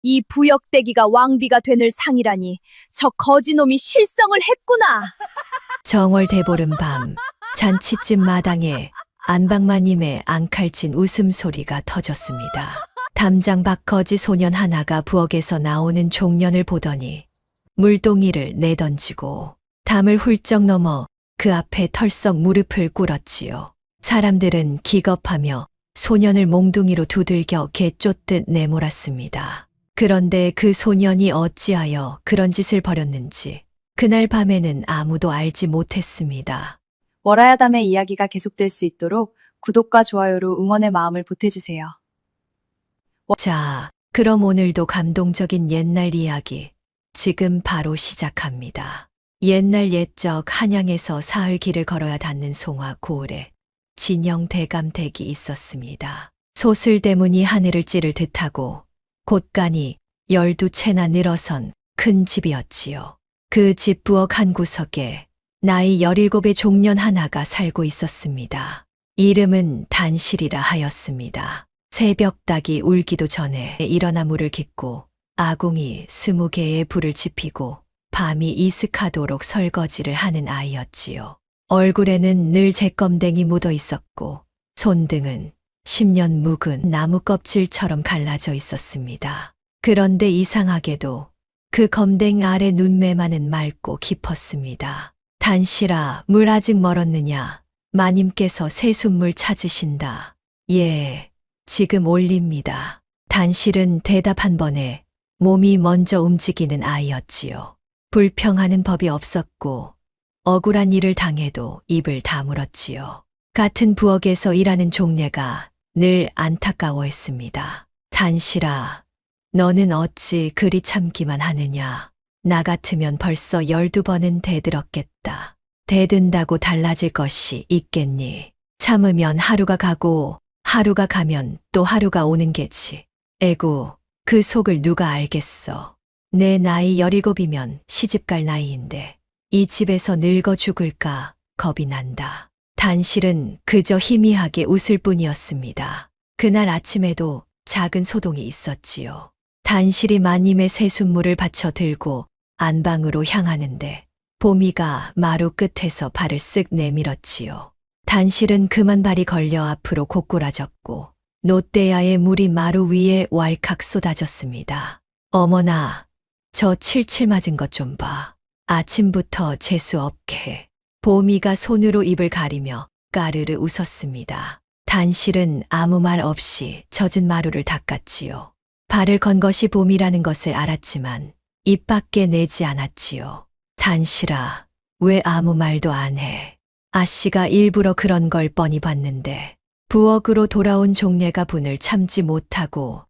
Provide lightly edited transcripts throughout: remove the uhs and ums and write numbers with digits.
이 부역대기가 왕비가 되늘 상이라니 저 거지놈이 실성을 했구나. 정월 대보름 밤 잔치집 마당에 안방마님의 앙칼진 웃음소리가 터졌습니다. 담장 밖 거지 소년 하나가 부엌에서 나오는 종년을 보더니 물동이를 내던지고 담을 훌쩍 넘어 그 앞에 털썩 무릎을 꿇었지요. 사람들은 기겁하며 소년을 몽둥이로 두들겨 개 쫓듯 내몰았습니다. 그런데 그 소년이 어찌하여 그런 짓을 벌였는지 그날 밤에는 아무도 알지 못했습니다. 월화야담의 이야기가 계속될 수 있도록 구독과 좋아요로 응원의 마음을 보태주세요. 자, 그럼 오늘도 감동적인 옛날 이야기 지금 바로 시작합니다. 옛날 옛적 한양에서 사흘 길을 걸어야 닿는 송화 고을에 진영 대감댁이 있었습니다. 소슬대문이 하늘을 찌를 듯하고 곳간이 12채나 늘어선 큰 집이었지요. 그 집 부엌 한 구석에 나이 17의 종년 하나가 살고 있었습니다. 이름은 단실이라 하였습니다. 새벽 닭이 울기도 전에 일어나 물을 깃고 아궁이 20개의 불을 지피고 밤이 이슥하도록 설거지를 하는 아이였지요. 얼굴에는 늘 잿검댕이 묻어 있었고 손등은 10년 묵은 나무 껍질처럼 갈라져 있었습니다. 그런데 이상하게도 그 검댕 아래 눈매만은 맑고 깊었습니다. 단실아, 물 아직 멀었느냐? 마님께서 새순물 찾으신다. 예, 지금 올립니다. 단실은 대답 한 번에 몸이 먼저 움직이는 아이였지요. 불평하는 법이 없었고 억울한 일을 당해도 입을 다물었지요. 같은 부엌에서 일하는 종례가 늘 안타까워했습니다. 단실아, 너는 어찌 그리 참기만 하느냐. 나 같으면 벌써 12번은 대들었겠다. 대든다고 달라질 것이 있겠니? 참으면 하루가 가고 하루가 가면 또 하루가 오는 게지. 에구, 그 속을 누가 알겠어. 내 나이 17이면 시집갈 나이인데 이 집에서 늙어 죽을까 겁이 난다. 단실은 그저 희미하게 웃을 뿐이었습니다. 그날 아침에도 작은 소동이 있었지요. 단실이 마님의 새순물을 받쳐 들고 안방으로 향하는데 보미가 마루 끝에서 발을 쓱 내밀었지요. 단실은 그만 발이 걸려 앞으로 고꾸라졌고 노떼야의 물이 마루 위에 왈칵 쏟아졌습니다. 어머나, 저 칠칠 맞은 것 좀 봐. 아침부터 재수 없게. 보미가 손으로 입을 가리며 까르르 웃었습니다. 단실은 아무 말 없이 젖은 마루를 닦았지요. 발을 건 것이 보미라는 것을 알았지만 입 밖에 내지 않았지요. 단실아, 왜 아무 말도 안 해? 아씨가 일부러 그런 걸 뻔히 봤는데. 부엌으로 돌아온 종례가 분을 참지 못하고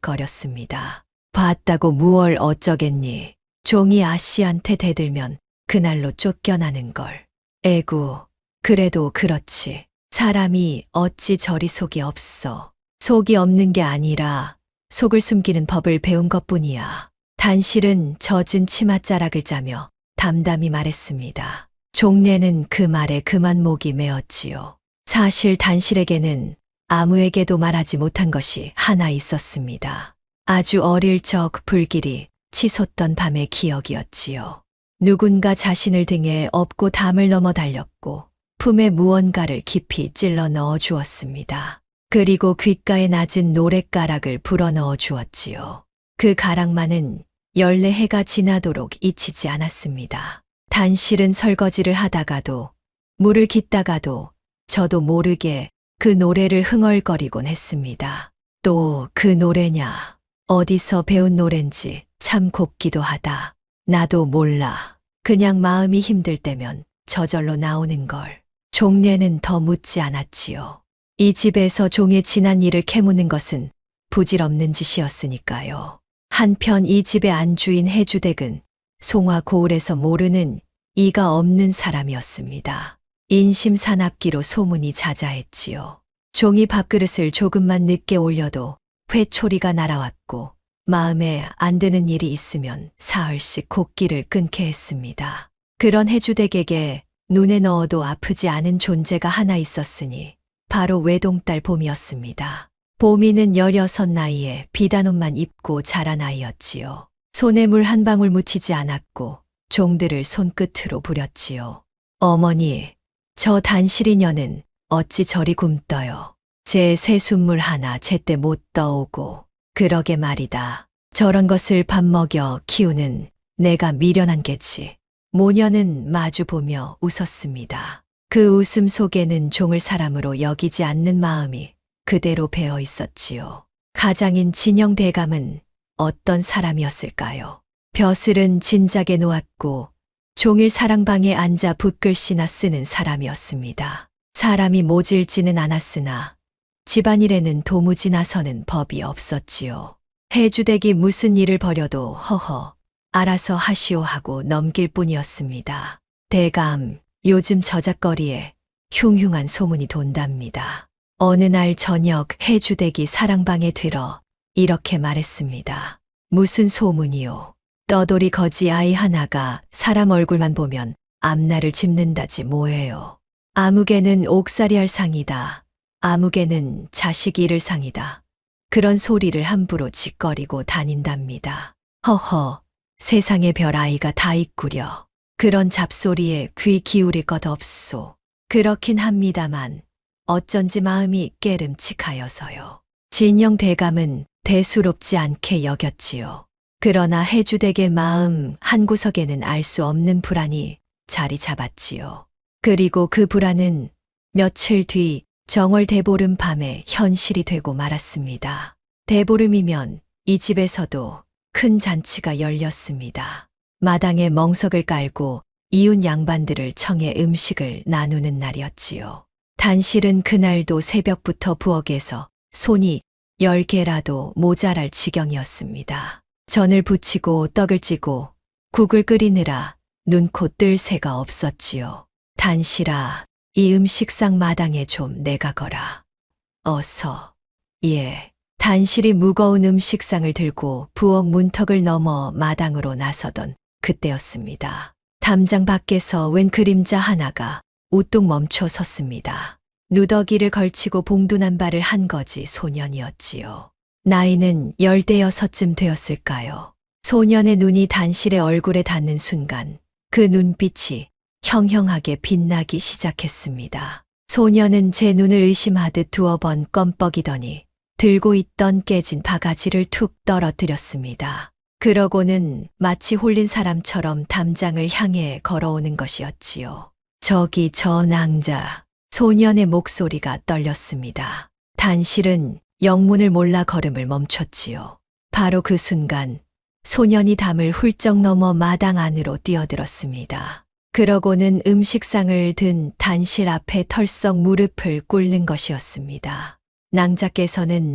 씩씩거렸습니다. 봤다고 무얼 어쩌겠니? 종이 아씨한테 대들면 그날로 쫓겨나는 걸. 에구, 그래도 그렇지. 사람이 어찌 저리 속이 없어. 속이 없는 게 아니라 속을 숨기는 법을 배운 것뿐이야. 단실은 젖은 치맛자락을 짜며 담담히 말했습니다. 종례는 그 말에 그만 목이 메었지요. 사실 단실에게는 아무에게도 말하지 못한 것이 하나 있었습니다. 아주 어릴 적 불길이 치솟던 밤의 기억이었지요. 누군가 자신을 등에 업고 담을 넘어 달렸고 품에 무언가를 깊이 찔러 넣어 주었습니다. 그리고 귓가에 낮은 노랫가락을 불어 넣어 주었지요. 그 가락만은 연례 해가 지나도록 잊히지 않았습니다. 단실은 설거지를 하다가도 물을 깃다가도 저도 모르게 그 노래를 흥얼거리곤 했습니다. 또 그 노래냐, 어디서 배운 노랜지 참 곱기도 하다. 나도 몰라. 그냥 마음이 힘들 때면 저절로 나오는 걸. 종례는 더 묻지 않았지요. 이 집에서 종의 지난 일을 캐묻는 것은 부질없는 짓이었으니까요. 한편 이 집의 안주인 해주댁은 송화 고을에서 모르는 이가 없는 사람이었습니다. 인심사납기로 소문이 자자했지요. 종이 밥그릇을 조금만 늦게 올려도 회초리가 날아왔고 마음에 안 드는 일이 있으면 사흘씩 곡기를 끊게 했습니다. 그런 해주댁에게 눈에 넣어도 아프지 않은 존재가 하나 있었으니 바로 외동딸 봄이었습니다. 보미는 16 나이에 비단옷만 입고 자란 아이였지요. 손에 물 한 방울 묻히지 않았고 종들을 손끝으로 부렸지요. 어머니, 저 단실이녀는 어찌 저리 굼떠요. 제 새순물 하나 제때 못 떠오고. 그러게 말이다. 저런 것을 밥 먹여 키우는 내가 미련한 게지. 모녀는 마주보며 웃었습니다. 그 웃음 속에는 종을 사람으로 여기지 않는 마음이 그대로 배어 있었지요. 가장인 진영 대감은 어떤 사람이었을까요? 벼슬은 진작에 놓았고 종일 사랑방에 앉아 붓글씨나 쓰는 사람이었습니다. 사람이 모질지는 않았으나 집안일에는 도무지 나서는 법이 없었지요. 해주댁이 무슨 일을 벌여도 허허 알아서 하시오 하고 넘길 뿐이었습니다. 대감, 요즘 저작거리에 흉흉한 소문이 돈답니다. 어느 날 저녁 해주댁이 사랑방에 들어 이렇게 말했습니다. 무슨 소문이요? 떠돌이 거지 아이 하나가 사람 얼굴만 보면 앞날을 짚는다지 뭐예요. 아무개는 옥살이 할 상이다. 아무개는 자식 잃을 상이다. 그런 소리를 함부로 짓거리고 다닌답니다. 허허, 세상에 별 아이가 다 있구려. 그런 잡소리에 귀 기울일 것 없소. 그렇긴 합니다만 어쩐지 마음이 깨름칙하여서요. 진영 대감은 대수롭지 않게 여겼지요. 그러나 해주댁의 마음 한구석에는 알 수 없는 불안이 자리 잡았지요. 그리고 그 불안은 며칠 뒤 정월 대보름 밤에 현실이 되고 말았습니다. 대보름이면 이 집에서도 큰 잔치가 열렸습니다. 마당에 멍석을 깔고 이웃 양반들을 청해 음식을 나누는 날이었지요. 단실은 그날도 새벽부터 부엌에서 손이 10개라도 모자랄 지경이었습니다. 전을 부치고 떡을 찌고 국을 끓이느라 눈코 뜰 새가 없었지요. 단실아, 이 음식상 마당에 좀 내가거라. 어서. 예. 단실이 무거운 음식상을 들고 부엌 문턱을 넘어 마당으로 나서던 그때였습니다. 담장 밖에서 웬 그림자 하나가 우뚝 멈춰 섰습니다. 누더기를 걸치고 봉둔한 발을 한 거지 소년이었지요. 나이는 10대여섯쯤 되었을까요? 소년의 눈이 단실의 얼굴에 닿는 순간 그 눈빛이 형형하게 빛나기 시작했습니다. 소년은 제 눈을 의심하듯 두어 번 껌뻑이더니 들고 있던 깨진 바가지를 툭 떨어뜨렸습니다. 그러고는 마치 홀린 사람처럼 담장을 향해 걸어오는 것이었지요. 저기 저 낭자. 소년의 목소리가 떨렸습니다. 단실은 영문을 몰라 걸음을 멈췄지요. 바로 그 순간 소년이 담을 훌쩍 넘어 마당 안으로 뛰어들었습니다. 그러고는 음식상을 든 단실 앞에 털썩 무릎을 꿇는 것이었습니다. 낭자께서는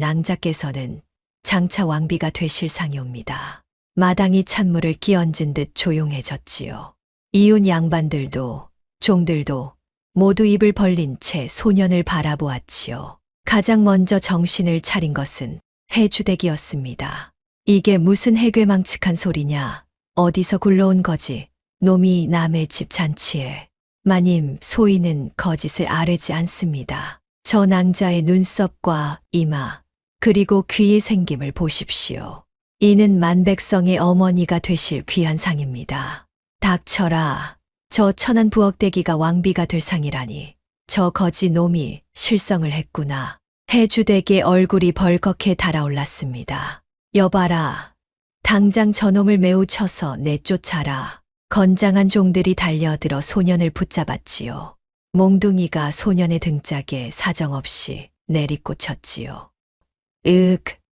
장차 왕비가 되실 상이옵니다. 마당이 찬물을 끼얹은 듯 조용해졌지요. 이웃 양반들도 종들도 모두 입을 벌린 채 소년을 바라보았지요. 가장 먼저 정신을 차린 것은 해주댁이었습니다. 이게 무슨 해괴망측한 소리냐? 어디서 굴러온 거지? 놈이 남의 집 잔치에. 마님, 소인은 거짓을 아뢰지 않습니다. 저 낭자의 눈썹과 이마, 그리고 귀의 생김을 보십시오. 이는 만백성의 어머니가 되실 귀한 상입니다. 닥쳐라. 저 천한 부엌대기가 왕비가 될 상이라니. 저 거지 놈이 실성을 했구나. 해주댁의 얼굴이 벌겋게 달아올랐습니다. 여봐라. 당장 저놈을 매우 쳐서 내쫓아라. 건장한 종들이 달려들어 소년을 붙잡았지요. 몽둥이가 소년의 등짝에 사정없이 내리꽂혔지요.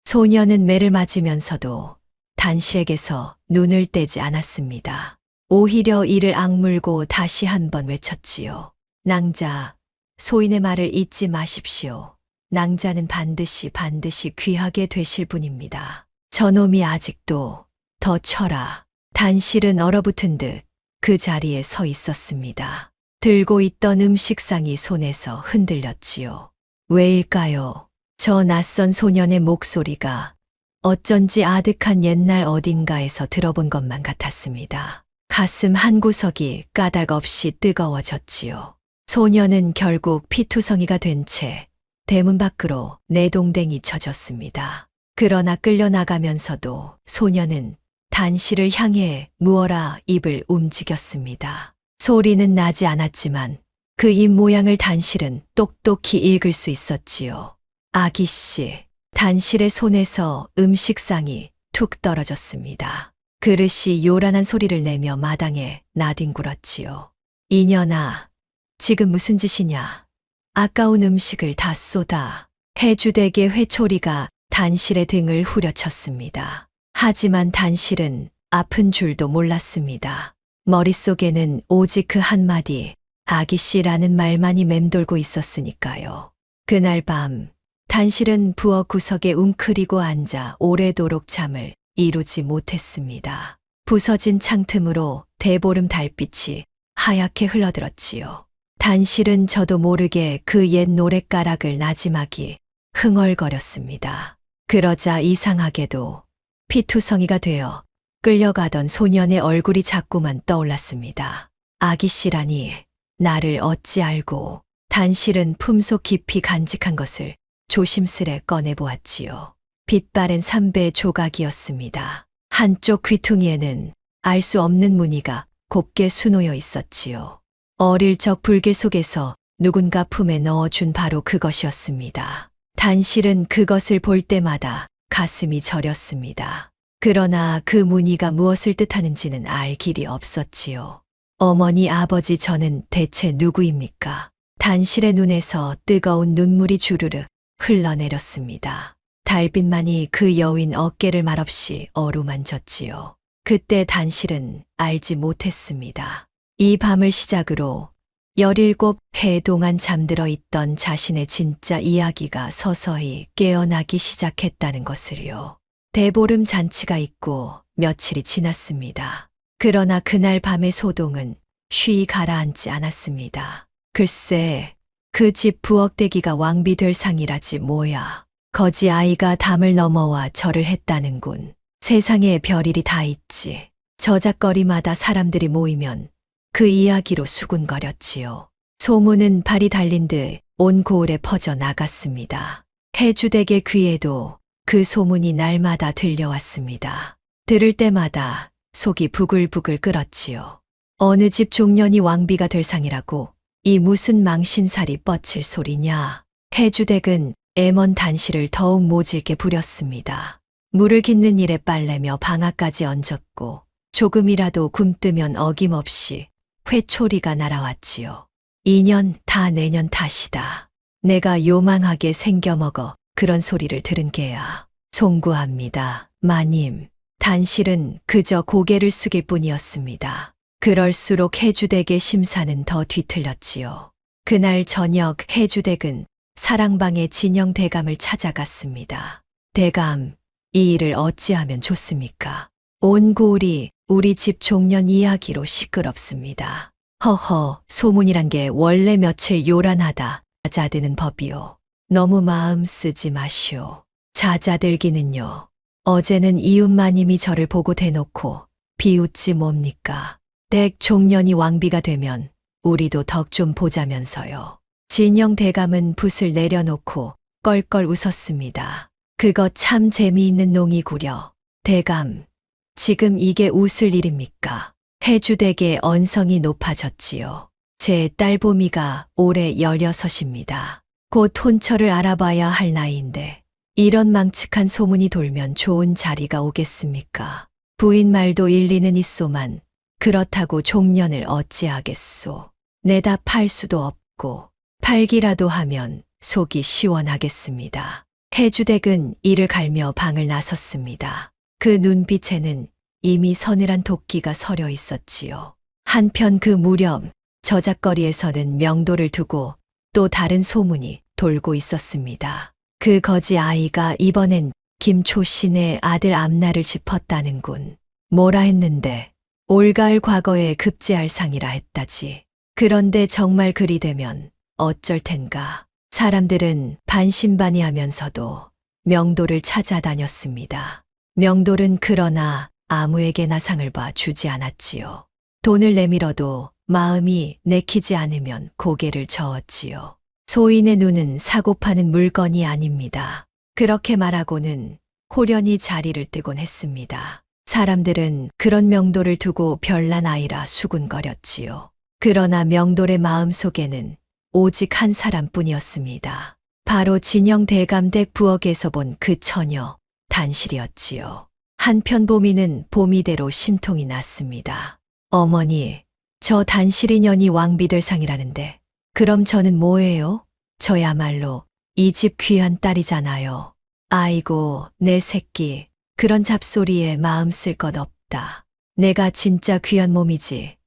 소년은 매를 맞으면서도 단실에게서 눈을 떼지 않았습니다. 오히려 이를 악물고 다시 한번 외쳤지요. 낭자, 소인의 말을 잊지 마십시오. 낭자는 반드시 귀하게 되실 분입니다. 저놈이 아직도 더 쳐라. 단실은 얼어붙은 듯 그 자리에 서 있었습니다. 들고 있던 음식상이 손에서 흔들렸지요. 왜일까요? 저 낯선 소년의 목소리가 어쩐지 아득한 옛날 어딘가에서 들어본 것만 같았습니다. 가슴 한구석이 까닭없이 뜨거워졌지요. 소년은 결국 피투성이가 된 채 대문 밖으로 내동댕이 쳐졌습니다. 그러나 끌려나가면서도 소녀는 단실을 향해 무어라 입을 움직였습니다. 소리는 나지 않았지만 그 입 모양을 단실은 똑똑히 읽을 수 있었지요. 아기씨, 단실의 손에서 음식상이 툭 떨어졌습니다. 그릇이 요란한 소리를 내며 마당에 나뒹굴었지요. 이년아, 지금 무슨 짓이냐? 아까운 음식을 다 쏟아. 해주댁의 회초리가 단실의 등을 후려쳤습니다. 하지만 단실은 아픈 줄도 몰랐습니다. 머릿속에는 오직 그 한마디 아기씨라는 말만이 맴돌고 있었으니까요. 그날 밤 단실은 부엌 구석에 웅크리고 앉아 오래도록 잠을 이루지 못했습니다. 부서진 창틈으로 대보름 달빛이 하얗게 흘러들었지요. 단실은 저도 모르게 그 옛 노랫가락을 나지막이 흥얼거렸습니다. 그러자 이상하게도 피투성이가 되어 끌려가던 소년의 얼굴이 자꾸만 떠올랐습니다. 아기씨라니 나를 어찌 알고. 단실은 품속 깊이 간직한 것을 조심스레 꺼내보았지요. 빛바랜 삼배 조각이었습니다. 한쪽 귀퉁이에는 알 수 없는 무늬가 곱게 수놓여 있었지요. 어릴 적 불길 속에서 누군가 품에 넣어준 바로 그것이었습니다. 단실은 그것을 볼 때마다 가슴이 저렸습니다. 그러나 그 무늬가 무엇을 뜻하는지는 알 길이 없었지요. 어머니, 아버지, 저는 대체 누구입니까? 단실의 눈에서 뜨거운 눈물이 주르르 흘러내렸습니다. 달빛만이 그 여인 어깨를 말없이 어루만졌지요. 그때 단실은 알지 못했습니다. 이 밤을 시작으로 17해 동안 잠들어 있던 자신의 진짜 이야기가 서서히 깨어나기 시작했다는 것을요. 대보름 잔치가 있고 며칠이 지났습니다. 그러나 그날 밤의 소동은 쉬이 가라앉지 않았습니다. 글쎄, 그 집 부엌대기가 왕비될 상이라지 뭐야. 거지 아이가 담을 넘어와 절을 했다는군. 세상에 별일이 다 있지. 저작거리마다 사람들이 모이면 그 이야기로 수군거렸지요. 소문은 발이 달린 듯 온 고을에 퍼져 나갔습니다. 해주댁의 귀에도 그 소문이 날마다 들려왔습니다. 들을 때마다 속이 부글부글 끓었지요. 어느 집 종년이 왕비가 될 상이라고 이 무슨 망신살이 뻗칠 소리냐. 해주댁은 애먼 단실을 더욱 모질게 부렸습니다. 물을 깃는 일에 빨래며 방아까지 얹었고 조금이라도 굼뜨면 어김없이 회초리가 날아왔지요. 2년 다 내년 탓이다. 내가 요망하게 생겨먹어 그런 소리를 들은 게야. 송구합니다, 마님. 단실은 그저 고개를 숙일 뿐이었습니다. 그럴수록 해주댁의 심사는 더 뒤틀렸지요. 그날 저녁 해주댁은 사랑방의 진영 대감을 찾아갔습니다. 대감, 이 일을 어찌하면 좋습니까? 온 고을이 우리 집 종년 이야기로 시끄럽습니다. 허허, 소문이란 게 원래 며칠 요란하다 잦아드는 법이요. 너무 마음 쓰지 마시오. 잦아들기는요. 어제는 이웃마님이 저를 보고 대놓고 비웃지 뭡니까? 댁 종년이 왕비가 되면 우리도 덕 좀 보자면서요. 진영 대감은 붓을 내려놓고 껄껄 웃었습니다. 그거 참 재미있는 농이구려. 대감, 지금 이게 웃을 일입니까? 해주댁의 언성이 높아졌지요. 제 딸보미가 올해 16입니다. 곧 혼처를 알아봐야 할 나이인데 이런 망측한 소문이 돌면 좋은 자리가 오겠습니까? 부인 말도 일리는 있소만 그렇다고 종년을 어찌하겠소. 내다 팔 수도 없고 팔기라도 하면 속이 시원하겠습니다. 해주댁은 이를 갈며 방을 나섰습니다. 그 눈빛에는 이미 서늘한 도끼가 서려 있었지요. 한편 그 무렵 저작거리에서는 명도를 두고 또 다른 소문이 돌고 있었습니다. 그 거지 아이가 이번엔 김초신의 아들 암나를 짚었다는군. 뭐라 했는데 올가을 과거에 급제할 상이라 했다지. 그런데 정말 그리 되면 어쩔 텐가. 사람들은 반신반의하면서도 명도를 찾아다녔습니다. 명돌은 그러나 아무에게나 상을 봐 주지 않았지요. 돈을 내밀어도 마음이 내키지 않으면 고개를 저었지요. 소인의 눈은 사고 파는 물건이 아닙니다. 그렇게 말하고는 호련히 자리를 뜨곤 했습니다. 사람들은 그런 명도를 두고 별난 아이라 수군거렸지요. 그러나 명돌의 마음속에는 오직 한 사람뿐이었습니다. 바로 진영 대감댁 부엌에서 본 그 처녀 단실이었지요. 한편 보미는 보미대로 심통이 났습니다. 어머니, 저 단실이 년이 왕비될 상이라는데 그럼 저는 뭐예요? 저야말로 이 집 귀한 딸이잖아요. 아이고, 내 새끼, 그런 잡소리에 마음 쓸 것 없다. 내가 진짜 귀한 몸이지.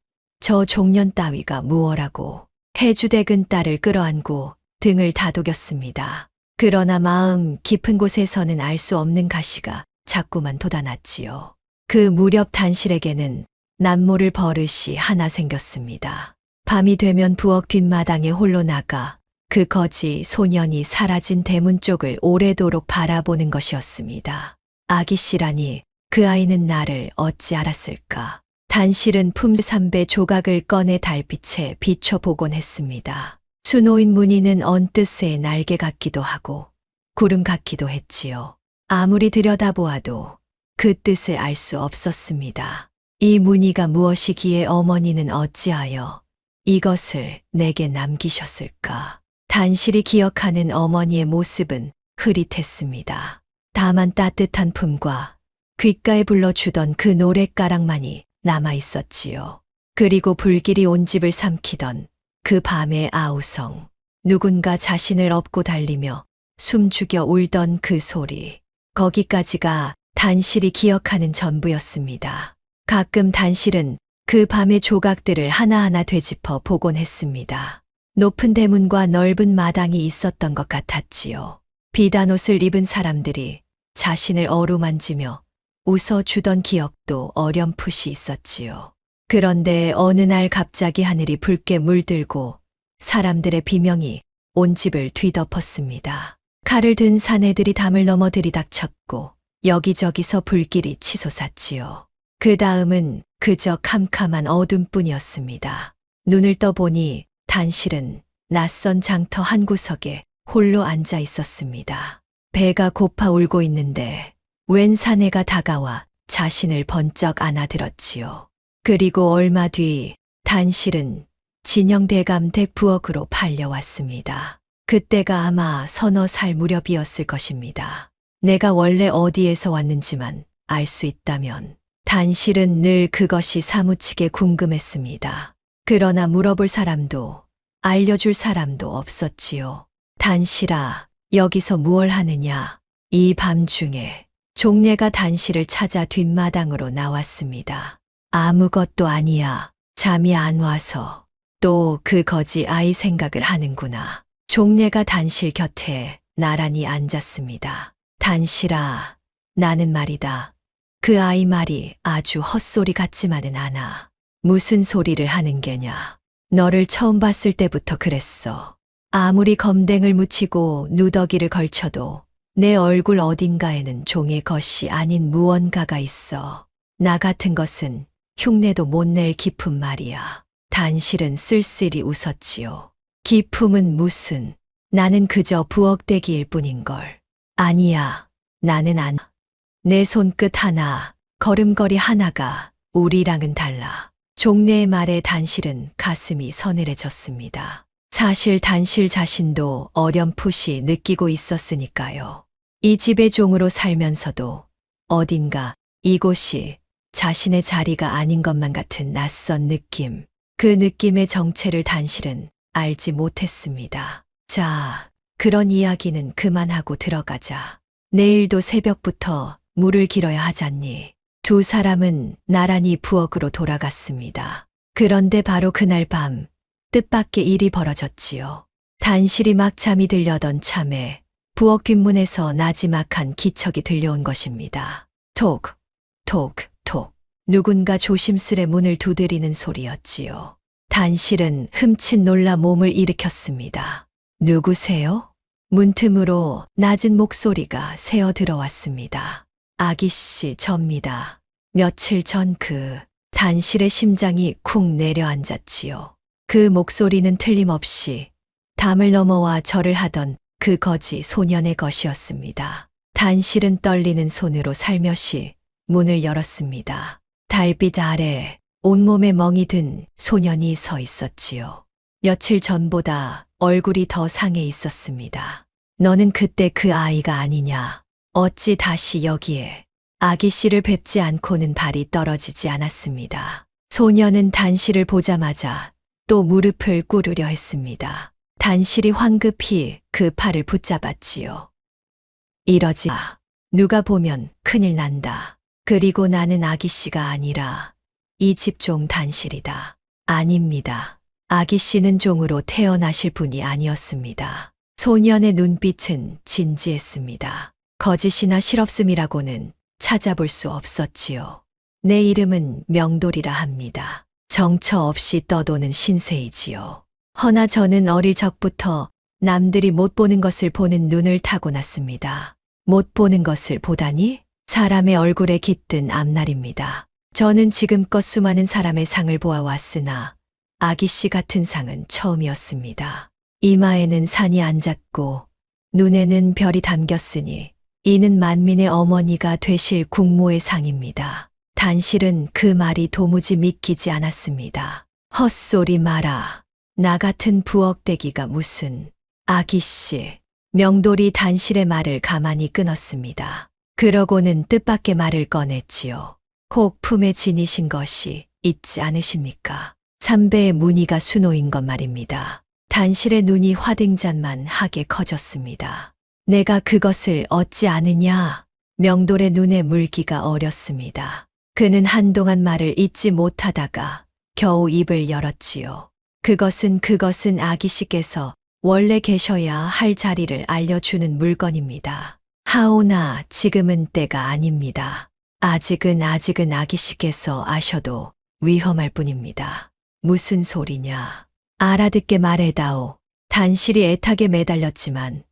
저 종년 따위가 무엇라고. 해주댁은 딸을 끌어안고 등을 다독였습니다. 그러나 마음 깊은 곳에서는 알 수 없는 가시가 자꾸만 돋아났지요. 그 무렵 단실에게는 남모를 버릇이 하나 생겼습니다. 밤이 되면 부엌 뒷마당에 홀로 나가 그 거지 소년이 사라진 대문 쪽을 오래도록 바라보는 것이었습니다. 아기씨라니 그 아이는 나를 어찌 알았을까. 단실은 품삼배 조각을 꺼내 달빛에 비춰보곤 했습니다. 수노인 무늬는 언뜻의 날개 같기도 하고 구름 같기도 했지요. 아무리 들여다보아도 그 뜻을 알 수 없었습니다. 이 무늬가 무엇이기에 어머니는 어찌하여 이것을 내게 남기셨을까. 단실이 기억하는 어머니의 모습은 흐릿했습니다. 다만 따뜻한 품과 귓가에 불러주던 그 노랫가락만이 남아 있었지요. 그리고 불길이 온 집을 삼키던 그 밤의 아우성, 누군가 자신을 업고 달리며 숨죽여 울던 그 소리, 거기까지가 단실이 기억하는 전부였습니다. 가끔 단실은 그 밤의 조각들을 하나하나 되짚어 보곤 했습니다. 높은 대문과 넓은 마당이 있었던 것 같았지요. 비단 옷을 입은 사람들이 자신을 어루만지며 웃어주던 기억도 어렴풋이 있었지요. 그런데 어느 날 갑자기 하늘이 붉게 물들고 사람들의 비명이 온 집을 뒤덮었습니다. 칼을 든 사내들이 담을 넘어 들이닥쳤고 여기저기서 불길이 치솟았지요. 그 다음은 그저 캄캄한 어둠뿐이었습니다. 눈을 떠보니 단실은 낯선 장터 한 구석에 홀로 앉아 있었습니다. 배가 고파 울고 있는데 웬 사내가 다가와 자신을 번쩍 안아들었지요. 그리고 얼마 뒤 단실은 진영대감 댁 부엌으로 팔려왔습니다. 그때가 아마 서너 살 무렵이었을 것입니다. 내가 원래 어디에서 왔는지만 알 수 있다면 단실은 늘 그것이 사무치게 궁금했습니다. 그러나 물어볼 사람도 알려줄 사람도 없었지요. 단실아, 여기서 무얼 하느냐? 이 밤중에 종례가 단실을 찾아 뒷마당으로 나왔습니다. 아무것도 아니야. 잠이 안 와서. 또 그 거지 아이 생각을 하는구나. 종례가 단실 곁에 나란히 앉았습니다. 단실아, 나는 말이다. 그 아이 말이 아주 헛소리 같지만은 않아. 무슨 소리를 하는 게냐. 너를 처음 봤을 때부터 그랬어. 아무리 검댕을 묻히고 누더기를 걸쳐도 내 얼굴 어딘가에는 종의 것이 아닌 무언가가 있어. 나 같은 것은 흉내도 못 낼 기품 말이야. 단실은 쓸쓸히 웃었지요. 기품은 무슨, 나는 그저 부엌대기일 뿐인걸. 아니야, 나는 안. 내 손끝 하나, 걸음걸이 하나가 우리랑은 달라. 종례의 말에 단실은 가슴이 서늘해졌습니다. 사실 단실 자신도 어렴풋이 느끼고 있었으니까요. 이 집의 종으로 살면서도 어딘가 이곳이 자신의 자리가 아닌 것만 같은 낯선 느낌, 그 느낌의 정체를 단실은 알지 못했습니다. 자, 그런 이야기는 그만하고 들어가자. 내일도 새벽부터 물을 길어야 하잖니. 두 사람은 나란히 부엌으로 돌아갔습니다. 그런데 바로 그날 밤 뜻밖의 일이 벌어졌지요. 단실이 막 잠이 들려던 참에 부엌 뒷문에서 나지막한 기척이 들려온 것입니다. 톡, 톡, 톡. 누군가 조심스레 문을 두드리는 소리였지요. 단실은 흠칫 놀라 몸을 일으켰습니다. 누구세요? 문틈으로 낮은 목소리가 새어 들어왔습니다. 아기씨, 접니다. 며칠 전 단실의 심장이 쿵 내려앉았지요. 그 목소리는 틀림없이 담을 넘어와 절을 하던 그 거지 소년의 것이었습니다. 단실은 떨리는 손으로 살며시 문을 열었습니다. 달빛 아래 온몸에 멍이 든 소년이 서 있었지요. 며칠 전보다 얼굴이 더 상해 있었습니다. 너는 그때 그 아이가 아니냐? 어찌 다시 여기에? 아기 씨를 뵙지 않고는 발이 떨어지지 않았습니다. 소년은 단실을 보자마자 또 무릎을 꿇으려 했습니다. 단실이 황급히 그 팔을 붙잡았지요. 이러지 마. 누가 보면 큰일 난다. 그리고 나는 아기 씨가 아니라 이 집 종 단실이다. 아닙니다. 아기 씨는 종으로 태어나실 분이 아니었습니다. 소년의 눈빛은 진지했습니다. 거짓이나 실없음이라고는 찾아볼 수 없었지요. 내 이름은 명돌이라 합니다. 정처 없이 떠도는 신세이지요. 허나 저는 어릴 적부터 남들이 못 보는 것을 보는 눈을 타고났습니다. 못 보는 것을 보다니 사람의 얼굴에 깃든 앞날입니다. 저는 지금껏 수많은 사람의 상을 보아왔으나 아기 씨 같은 상은 처음이었습니다. 이마에는 산이 앉았고 눈에는 별이 담겼으니 이는 만민의 어머니가 되실 국모의 상입니다. 단실은 그 말이 도무지 믿기지 않았습니다. 헛소리 마라. 나 같은 부엌대기가 무슨. 아기 씨. 명돌이 단실의 말을 가만히 끊었습니다. 그러고는 뜻밖의 말을 꺼냈지요. 혹 품에 지니신 것이 있지 않으십니까? 삼배의 무늬가 수노인 것 말입니다. 단실의 눈이 화등잔만 하게 커졌습니다. 내가 그것을 얻지 않으냐? 명돌의 눈에 물기가 어렸습니다. 그는 한동안 말을 잇지 못하다가 겨우 입을 열었지요. 그것은 아기 씨께서 원래 계셔야 할 자리를 알려주는 물건입니다. 하오나 지금은 때가 아닙니다. 아직은 아기 씨께서 아셔도 위험할 뿐입니다. 무슨 소리냐? 알아듣게 말해다오. 단실이 애타게 매달렸지만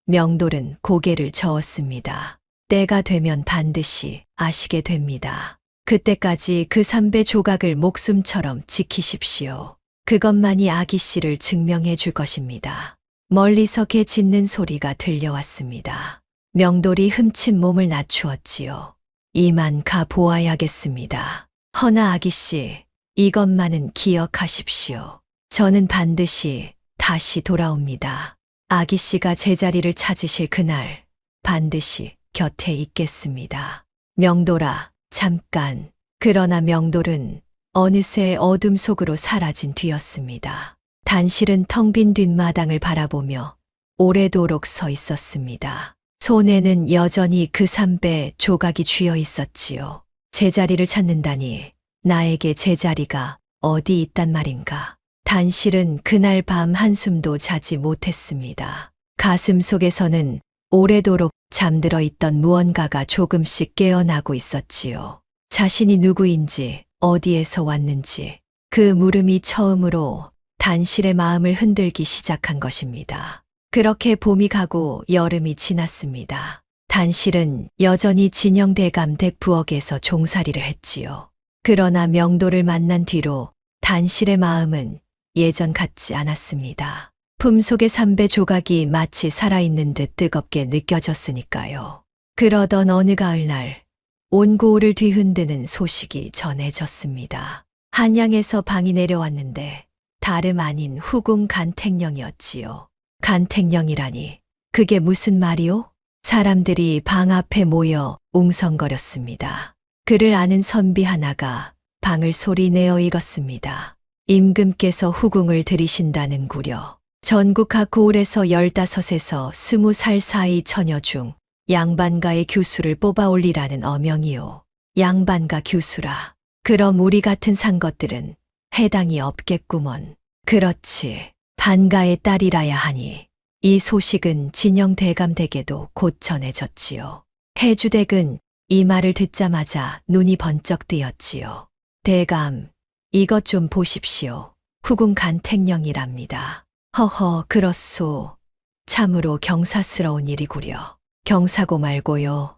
명돌은 고개를 저었습니다. 때가 되면 반드시 아시게 됩니다. 그때까지 그 삼배 조각을 목숨처럼 지키십시오. 그것만이 아기 씨를 증명해 줄 것입니다. 멀리서 개 짖는 소리가 들려왔습니다. 명돌이 흠친 몸을 낮추었지요. 이만 가 보아야겠습니다. 허나 아기 씨, 이것만은 기억하십시오. 저는 반드시 다시 돌아옵니다. 아기 씨가 제자리를 찾으실 그날 반드시 곁에 있겠습니다. 명돌아, 잠깐. 그러나 명돌은 어느새 어둠 속으로 사라진 뒤였습니다. 단실은 텅 빈 뒷마당을 바라보며 오래도록 서 있었습니다. 손에는 여전히 그 삼배 조각이 쥐어 있었지요. 제자리를 찾는다니 나에게 제자리가 어디 있단 말인가. 단실은 그날 밤 한숨도 자지 못했습니다. 가슴 속에서는 오래도록 잠들어 있던 무언가가 조금씩 깨어나고 있었지요. 자신이 누구인지, 어디에서 왔는지, 그 물음이 처음으로 단실의 마음을 흔들기 시작한 것입니다. 그렇게 봄이 가고 여름이 지났습니다. 단실은 여전히 진영대감 댁부엌에서 종살이를 했지요. 그러나 명돌을 만난 뒤로 단실의 마음은 예전 같지 않았습니다. 품속의 삼배 조각이 마치 살아있는 듯 뜨겁게 느껴졌으니까요. 그러던 어느 가을날 온 고을을 뒤흔드는 소식이 전해졌습니다. 한양에서 방이 내려왔는데 다름 아닌 후궁 간택령이었지요. 간택령이라니 그게 무슨 말이오? 사람들이 방 앞에 모여 웅성거렸습니다. 그를 아는 선비 하나가 방을 소리내어 읽었습니다. 임금께서 후궁을 들이신다는구려. 전국 각 고을에서 15에서 20살 사이 처녀 중 양반가의 교수를 뽑아 올리라는 어명이요. 양반가 교수라. 그럼 우리 같은 상것들은 해당이 없겠구먼. 그렇지. 반가의 딸이라야 하니. 이 소식은 진영대감댁에도 곧 전해졌지요. 해주댁은 이 말을 듣자마자 눈이 번쩍 뜨였지요. 대감, 이것 좀 보십시오. 후궁 간택령이랍니다. 허허, 그렇소. 참으로 경사스러운 일이구려. 경사고 말고요.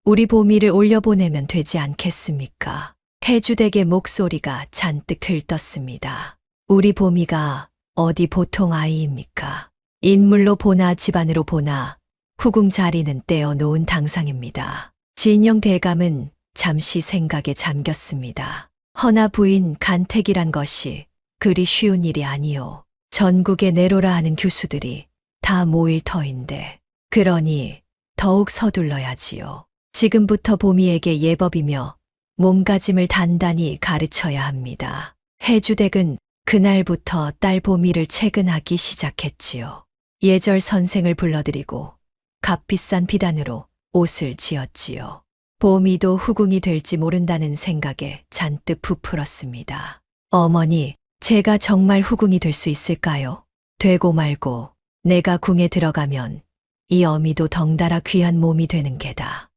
우리 보미를 올려보내면 되지 않겠습니까? 해주댁의 목소리가 잔뜩 들떴습니다. 우리 보미가 어디 보통 아이입니까? 인물로 보나 집안으로 보나 후궁 자리는 떼어놓은 당상입니다. 진영 대감은 잠시 생각에 잠겼습니다. 허나 부인 간택이란 것이 그리 쉬운 일이 아니요. 전국에 내로라 하는 교수들이 다 모일 터인데 그러니 더욱 서둘러야지요. 지금부터 보미에게 예법이며 몸가짐을 단단히 가르쳐야 합니다. 해주댁은 그날부터 딸 보미를 채근하기 시작했지요. 예절 선생을 불러들이고 값비싼 비단으로 옷을 지었지요. 보미도 후궁이 될지 모른다는 생각에 잔뜩 부풀었습니다. 어머니, 제가 정말 후궁이 될 수 있을까요? 되고 말고 내가 궁에 들어가면 이 어미도 덩달아 귀한 몸이 되는 게다.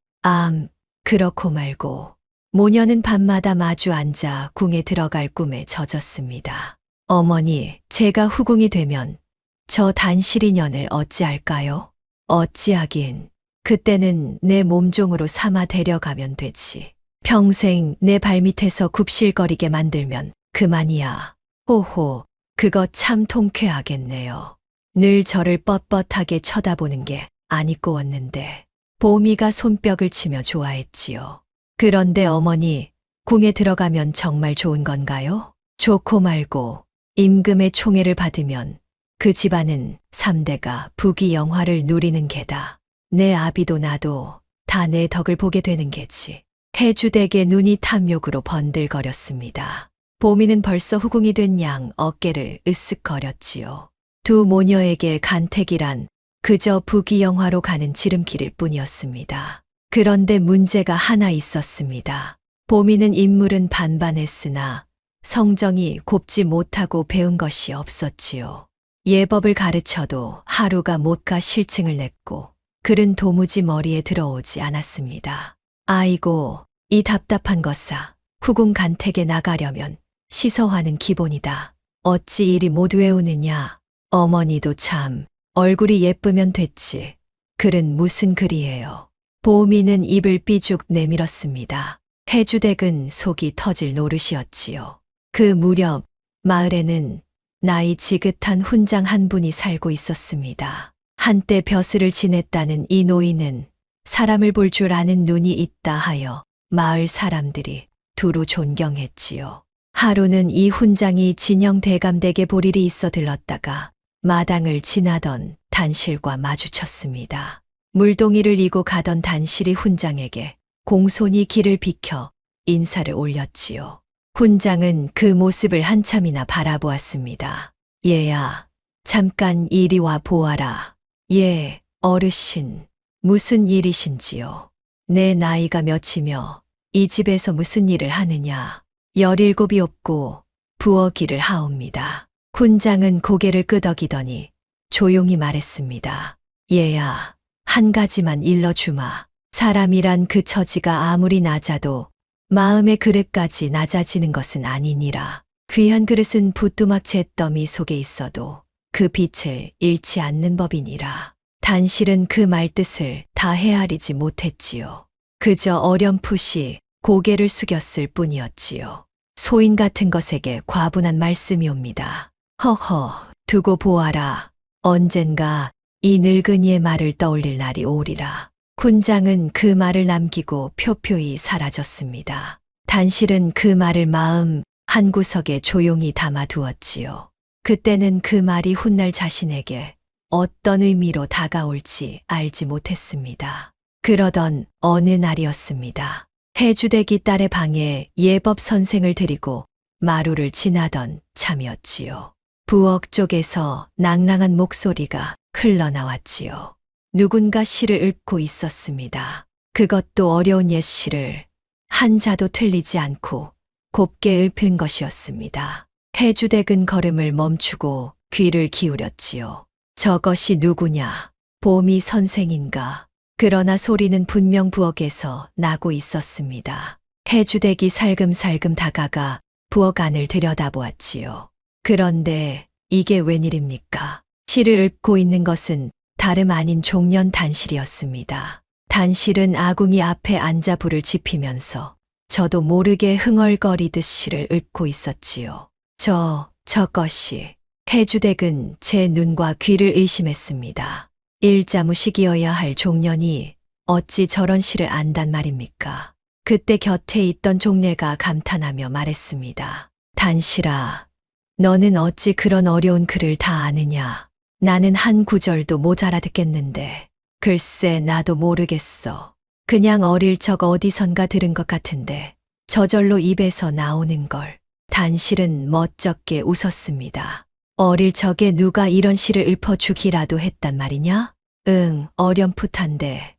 그렇고 말고 모녀는 밤마다 마주 앉아 궁에 들어갈 꿈에 젖었습니다. 어머니, 제가 후궁이 되면 저 단실이 년을 어찌할까요? 어찌하긴 그때는 내 몸종으로 삼아 데려가면 되지. 평생 내 발밑에서 굽실거리게 만들면 그만이야. 호호, 그거 참 통쾌하겠네요. 늘 저를 뻣뻣하게 쳐다보는 게 아니꼬웠는데 보미가 손뼉을 치며 좋아했지요. 그런데 어머니, 궁에 들어가면 정말 좋은 건가요? 좋고 말고 임금의 총애를 받으면 그 집안은 3대가 부귀영화를 누리는 게다. 내 아비도 나도 다 내 덕을 보게 되는 게지. 해주댁의 눈이 탐욕으로 번들거렸습니다. 보미는 벌써 후궁이 된 양 어깨를 으쓱거렸지요. 두 모녀에게 간택이란 그저 부귀영화로 가는 지름길일 뿐이었습니다. 그런데 문제가 하나 있었습니다. 보미는 인물은 반반했으나 성정이 곱지 못하고 배운 것이 없었지요. 예법을 가르쳐도 하루가 못 가 실증을 냈고 글은 도무지 머리에 들어오지 않았습니다. 아이고, 이 답답한 것사. 후궁 간택에 나가려면 시서화는 기본이다. 어찌 이리 못 외우느냐. 어머니도 참 얼굴이 예쁘면 됐지. 글은 무슨 글이에요. 보미는 입을 삐죽 내밀었습니다. 해주댁은 속이 터질 노릇이었지요. 그 무렵 마을에는 나이 지긋한 훈장 한 분이 살고 있었습니다. 한때 벼슬을 지냈다는 이 노인은 사람을 볼 줄 아는 눈이 있다 하여 마을 사람들이 두루 존경했지요. 하루는 이 훈장이 진영 대감댁에 볼 일이 있어 들렀다가 마당을 지나던 단실과 마주쳤습니다. 물동이를 이고 가던 단실이 훈장에게 공손히 길을 비켜 인사를 올렸지요. 훈장은 그 모습을 한참이나 바라보았습니다. 얘야, 잠깐 이리 와 보아라. 예, 어르신, 무슨 일이신지요? 내 나이가 몇이며 이 집에서 무슨 일을 하느냐? 17이 없고 부엌일을 하옵니다. 훈장은 고개를 끄덕이더니 조용히 말했습니다. 얘야, 한 가지만 일러주마. 사람이란 그 처지가 아무리 낮아도 마음의 그릇까지 낮아지는 것은 아니니라. 귀한 그릇은 부뚜막 잿더미 속에 있어도 그 빛을 잃지 않는 법이니라. 단실은 그 말뜻을 다 헤아리지 못했지요. 그저 어렴풋이 고개를 숙였을 뿐이었지요. 소인 같은 것에게 과분한 말씀이옵니다. 허허, 두고 보아라. 언젠가 이 늙은이의 말을 떠올릴 날이 오리라. 훈장은 그 말을 남기고 표표히 사라졌습니다. 단실은 그 말을 마음 한구석에 조용히 담아두었지요. 그때는 그 말이 훗날 자신에게 어떤 의미로 다가올지 알지 못했습니다. 그러던 어느 날이었습니다. 해주댁이 딸의 방에 예법 선생을 데리고 마루를 지나던 참이었지요. 부엌 쪽에서 낭낭한 목소리가 흘러나왔지요. 누군가 시를 읊고 있었습니다. 그것도 어려운 옛시를 한자도 틀리지 않고 곱게 읊은 것이었습니다. 해주댁은 걸음을 멈추고 귀를 기울였지요. 저것이 누구냐? 보미 선생인가? 그러나 소리는 분명 부엌에서 나고 있었습니다. 해주댁이 살금살금 다가가 부엌 안을 들여다보았지요. 그런데 이게 웬일입니까? 시를 읊고 있는 것은 다름 아닌 종년 단실이었습니다. 단실은 아궁이 앞에 앉아 불을 지피면서 저도 모르게 흥얼거리듯 시를 읊고 있었지요. 저것이 해주댁은 제 눈과 귀를 의심했습니다. 일자무식이어야 할 종년이 어찌 저런 시를 안단 말입니까? 그때 곁에 있던 종례가 감탄하며 말했습니다. 단실아, 너는 어찌 그런 어려운 글을 다 아느냐? 나는 한 구절도 모자라 듣겠는데. 글쎄 나도 모르겠어. 그냥 어릴 적 어디선가 들은 것 같은데 저절로 입에서 나오는 걸. 단실은 멋쩍게 웃었습니다. 어릴 적에 누가 이런 시를 읊어주기라도 했단 말이냐? 응, 어렴풋한데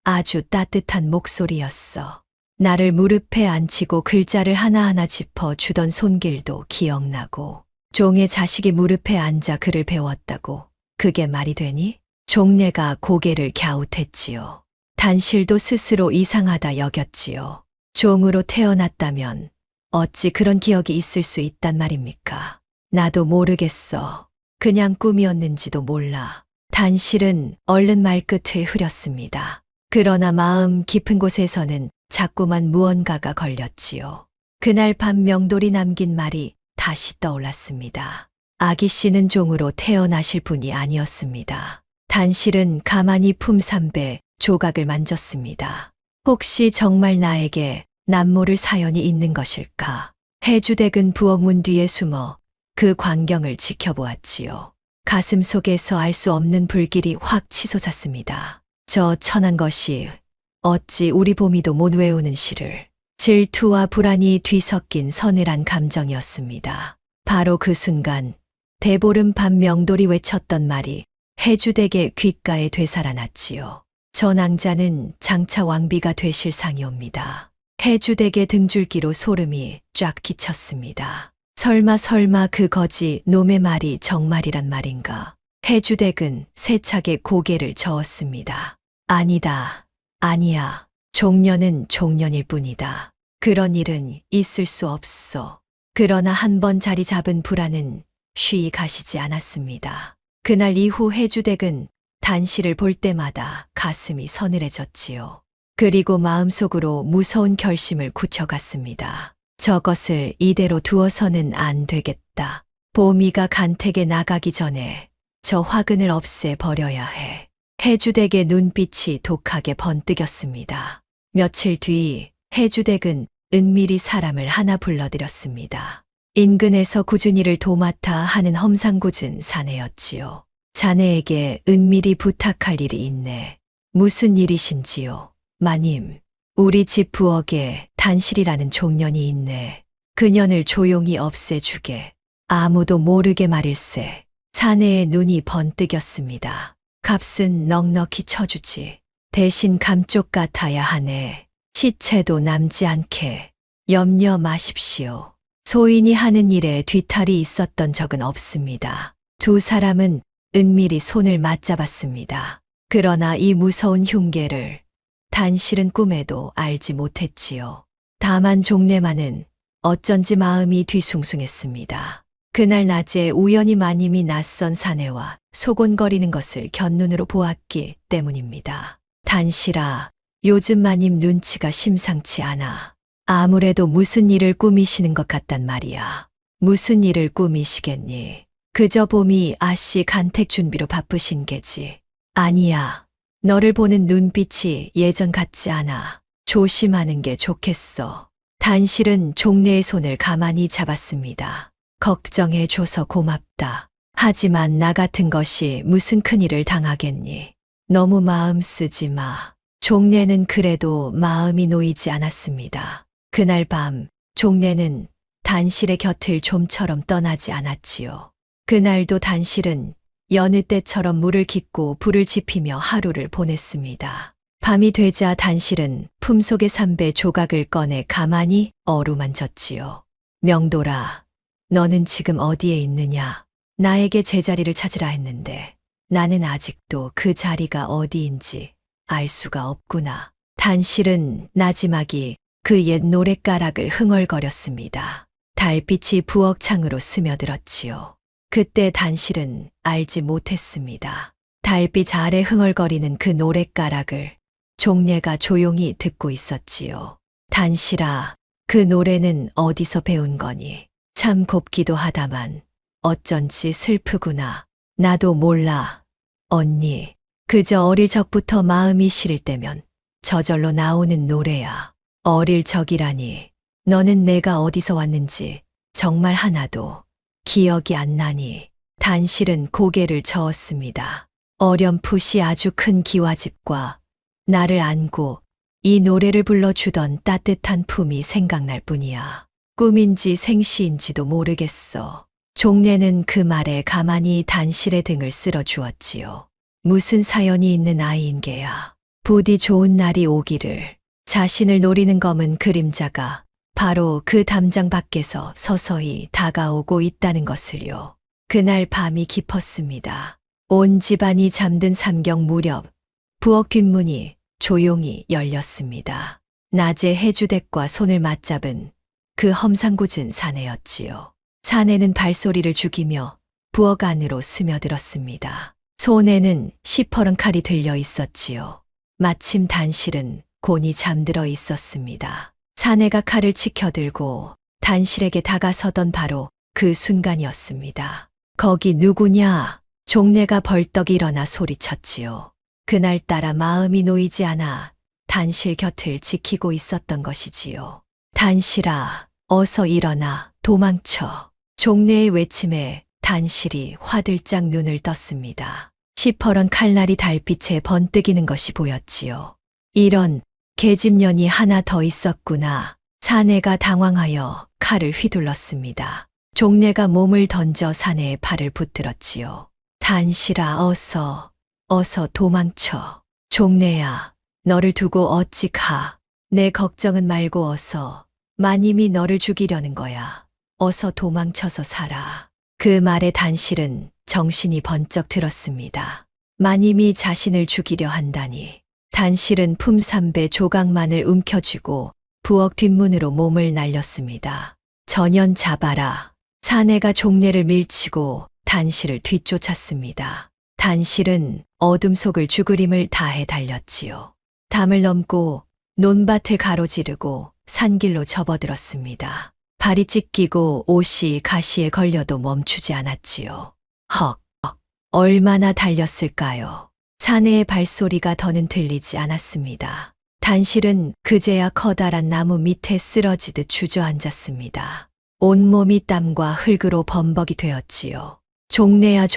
아주 따뜻한 목소리였어. 나를 무릎에 앉히고 글자를 하나하나 짚어주던 손길도 기억나고, 종의 자식이 무릎에 앉아 글을 배웠다고 그게 말이 되니? 종례가 고개를 갸웃했지요. 단실도 스스로 이상하다 여겼지요. 종으로 태어났다면 어찌 그런 기억이 있을 수 있단 말입니까? 나도 모르겠어. 그냥 꿈이었는지도 몰라. 단실은 얼른 말끝을 흐렸습니다. 그러나 마음 깊은 곳에서는 자꾸만 무언가가 걸렸지요. 그날 밤 명돌이 남긴 말이 다시 떠올랐습니다. 아기 씨는 종으로 태어나실 분이 아니었습니다. 단실은 가만히 품삼배 조각을 만졌습니다. 혹시 정말 나에게 남모를 사연이 있는 것일까? 해주댁은 부엌문 뒤에 숨어 그 광경을 지켜보았지요. 가슴 속에서 알 수 없는 불길이 확 치솟았습니다. 저 천한 것이 어찌 우리 봄이도 못 외우는 시를. 질투와 불안이 뒤섞인 서늘한 감정이었습니다. 바로 그 순간 대보름 밤 명돌이 외쳤던 말이 해주댁의 귓가에 되살아났지요. 저 낭자는 장차 왕비가 되실 상이옵니다. 해주댁의 등줄기로 소름이 쫙 끼쳤습니다. 설마 그 거지 놈의 말이 정말이란 말인가? 해주댁은 세차게 고개를 저었습니다. 아니다. 아니야. 종년은 종년일 뿐이다. 그런 일은 있을 수 없어. 그러나 한 번 자리 잡은 불안은 쉬이 가시지 않았습니다. 그날 이후 해주댁은 단실을 볼 때마다 가슴이 서늘해졌지요. 그리고 마음속으로 무서운 결심을 굳혀갔습니다. 저것을 이대로 두어서는 안 되겠다. 보미가 간택에 나가기 전에 저 화근을 없애버려야 해. 해주댁의 눈빛이 독하게 번뜩였습니다. 며칠 뒤 해주댁은 은밀히 사람을 하나 불러들였습니다. 인근에서 꾸준히를 도맡아 하는 험상궂은 사내였지요. 자네에게 은밀히 부탁할 일이 있네. 무슨 일이신지요? 마님, 우리 집 부엌에 단실이라는 종년이 있네. 그년을 조용히 없애주게. 아무도 모르게 말일세. 사내의 눈이 번뜩였습니다. 값은 넉넉히 쳐주지. 대신 감쪽 같아야 하네. 시체도 남지 않게. 염려 마십시오. 소인이 하는 일에 뒤탈이 있었던 적은 없습니다. 두 사람은 은밀히 손을 맞잡았습니다. 그러나 이 무서운 흉계를 단실은 꿈에도 알지 못했지요. 다만 종래만은 어쩐지 마음이 뒤숭숭했습니다. 그날 낮에 우연히 마님이 낯선 사내와 소곤거리는 것을 곁눈으로 보았기 때문입니다. 단실아, 요즘 마님 눈치가 심상치 않아. 아무래도 무슨 일을 꾸미시는 것 같단 말이야. 무슨 일을 꾸미시겠니? 그저 봄이 아씨 간택 준비로 바쁘신 게지. 아니야. 너를 보는 눈빛이 예전 같지 않아. 조심하는 게 좋겠어. 단실은 종래의 손을 가만히 잡았습니다. 걱정해줘서 고맙다. 하지만 나 같은 것이 무슨 큰일을 당하겠니? 너무 마음 쓰지 마. 종래는 그래도 마음이 놓이지 않았습니다. 그날 밤 종래는 단실의 곁을 좀처럼 떠나지 않았지요. 그날도 단실은 여느 때처럼 물을 깃고 불을 지피며 하루를 보냈습니다. 밤이 되자 단실은 품속의 삼배 조각을 꺼내 가만히 어루만졌지요. 명돌아, 너는 지금 어디에 있느냐? 나에게 제자리를 찾으라 했는데 나는 아직도 그 자리가 어디인지 알 수가 없구나. 단실은 나지막이 그 옛 노랫가락을 흥얼거렸습니다. 달빛이 부엌 창으로 스며들었지요. 그때 단실은 알지 못했습니다. 달빛 아래 흥얼거리는 그 노랫가락을 종래가 조용히 듣고 있었지요. 단실아, 그 노래는 어디서 배운 거니? 참 곱기도 하다만 어쩐지 슬프구나. 나도 몰라. 언니, 그저 어릴 적부터 마음이 시릴 때면 저절로 나오는 노래야. 어릴 적이라니. 너는 내가 어디서 왔는지 정말 하나도 기억이 안 나니. 단실은 고개를 저었습니다. 어렴풋이 아주 큰 기와집과 나를 안고 이 노래를 불러주던 따뜻한 품이 생각날 뿐이야. 꿈인지 생시인지도 모르겠어. 종례는 그 말에 가만히 단실의 등을 쓸어 주었지요. 무슨 사연이 있는 아이인 게야. 부디 좋은 날이 오기를. 자신을 노리는 검은 그림자가 바로 그 담장 밖에서 서서히 다가오고 있다는 것을요. 그날 밤이 깊었습니다. 온 집안이 잠든 삼경 무렵 부엌 뒷문이 조용히 열렸습니다. 낮에 해주댁과 손을 맞잡은 그 험상궂은 사내였지요. 사내는 발소리를 죽이며 부엌 안으로 스며들었습니다. 손에는 시퍼런 칼이 들려 있었지요. 마침 단실은 곤히 잠들어 있었습니다. 사내가 칼을 치켜들고 단실에게 다가서던 바로 그 순간이었습니다. 거기 누구냐? 종례가 벌떡 일어나 소리쳤지요. 그날따라 마음이 놓이지 않아 단실 곁을 지키고 있었던 것이지요. 단실아, 어서 일어나, 도망쳐. 종례의 외침에 단실이 화들짝 눈을 떴습니다. 시퍼런 칼날이 달빛에 번뜩이는 것이 보였지요. 이런 계집년이 하나 더 있었구나. 사내가 당황하여 칼을 휘둘렀습니다. 종례가 몸을 던져 사내의 팔을 붙들었지요. 단실아, 어서 도망쳐. 종례야, 너를 두고 어찌 가. 내 걱정은 말고 어서. 마님이 너를 죽이려는 거야. 어서 도망쳐서 살아. 그 말에 단실은 정신이 번쩍 들었습니다. 마님이 자신을 죽이려 한다니. 단실은 품삼배 조각만을 움켜쥐고 부엌 뒷문으로 몸을 날렸습니다. 전연 잡아라. 사내가 종례를 밀치고 단실을 뒤쫓았습니다. 단실은 어둠 속을 죽으림을 다해 달렸지요. 담을 넘고 논밭을 가로지르고 산길로 접어들었습니다. 발이 찢기고 옷이 가시에 걸려도 멈추지 않았지요. 헉, 얼마나 달렸을까요? 사내의 발소리가 더는 들리지 않았습니다. 단실은 그제야 커다란 나무 밑에 쓰러지듯 주저앉았습니다. 온몸이 땀과 흙으로 범벅이 되었지요. 종례야,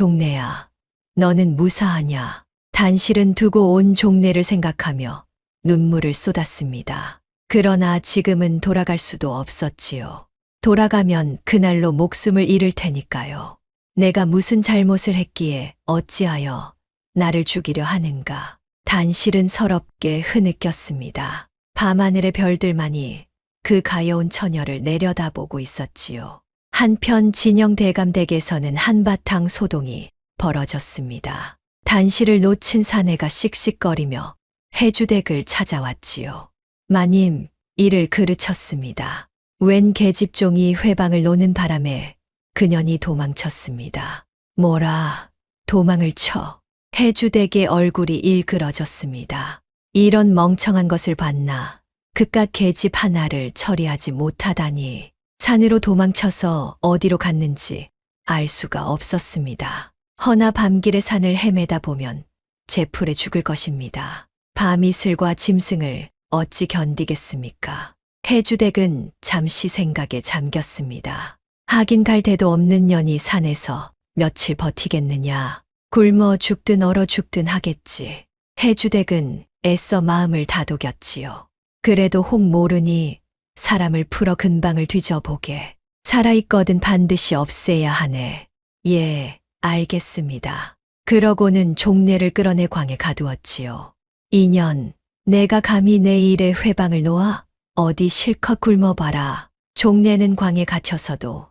너는 무사하냐? 단실은 두고 온 종례를 생각하며 눈물을 쏟았습니다. 그러나 지금은 돌아갈 수도 없었지요. 돌아가면 그날로 목숨을 잃을 테니까요. 내가 무슨 잘못을 했기에 어찌하여 나를 죽이려 하는가. 단실은 서럽게 흐느꼈습니다. 밤하늘의 별들만이 그 가여운 처녀를 내려다보고 있었지요. 한편 진영 대감댁에서는 한바탕 소동이 벌어졌습니다. 단실을 놓친 사내가 씩씩거리며 해주댁을 찾아왔지요. 마님, 이를 그르쳤습니다. 웬 계집종이 회방을 노는 바람에 그년이 도망쳤습니다. 뭐라, 도망을 쳐. 해주댁의 얼굴이 일그러졌습니다. 이런 멍청한 것을 봤나. 그깟 계집 하나를 처리하지 못하다니. 산으로 도망쳐서 어디로 갔는지 알 수가 없었습니다. 허나 밤길의 산을 헤매다 보면 제풀에 죽을 것입니다. 밤이슬과 짐승을 어찌 견디겠습니까? 해주댁은 잠시 생각에 잠겼습니다. 하긴 갈 데도 없는 년이 산에서 며칠 버티겠느냐. 굶어 죽든 얼어 죽든 하겠지. 해주댁은 애써 마음을 다독였지요. 그래도 혹 모르니 사람을 풀어 근방을 뒤져보게. 살아있거든 반드시 없애야 하네. 예, 알겠습니다. 그러고는 종례를 끌어내 광에 가두었지요. 2년, 내가 감히 내 일에 회방을 놓아? 어디 실컷 굶어봐라. 종례는 광에 갇혀서도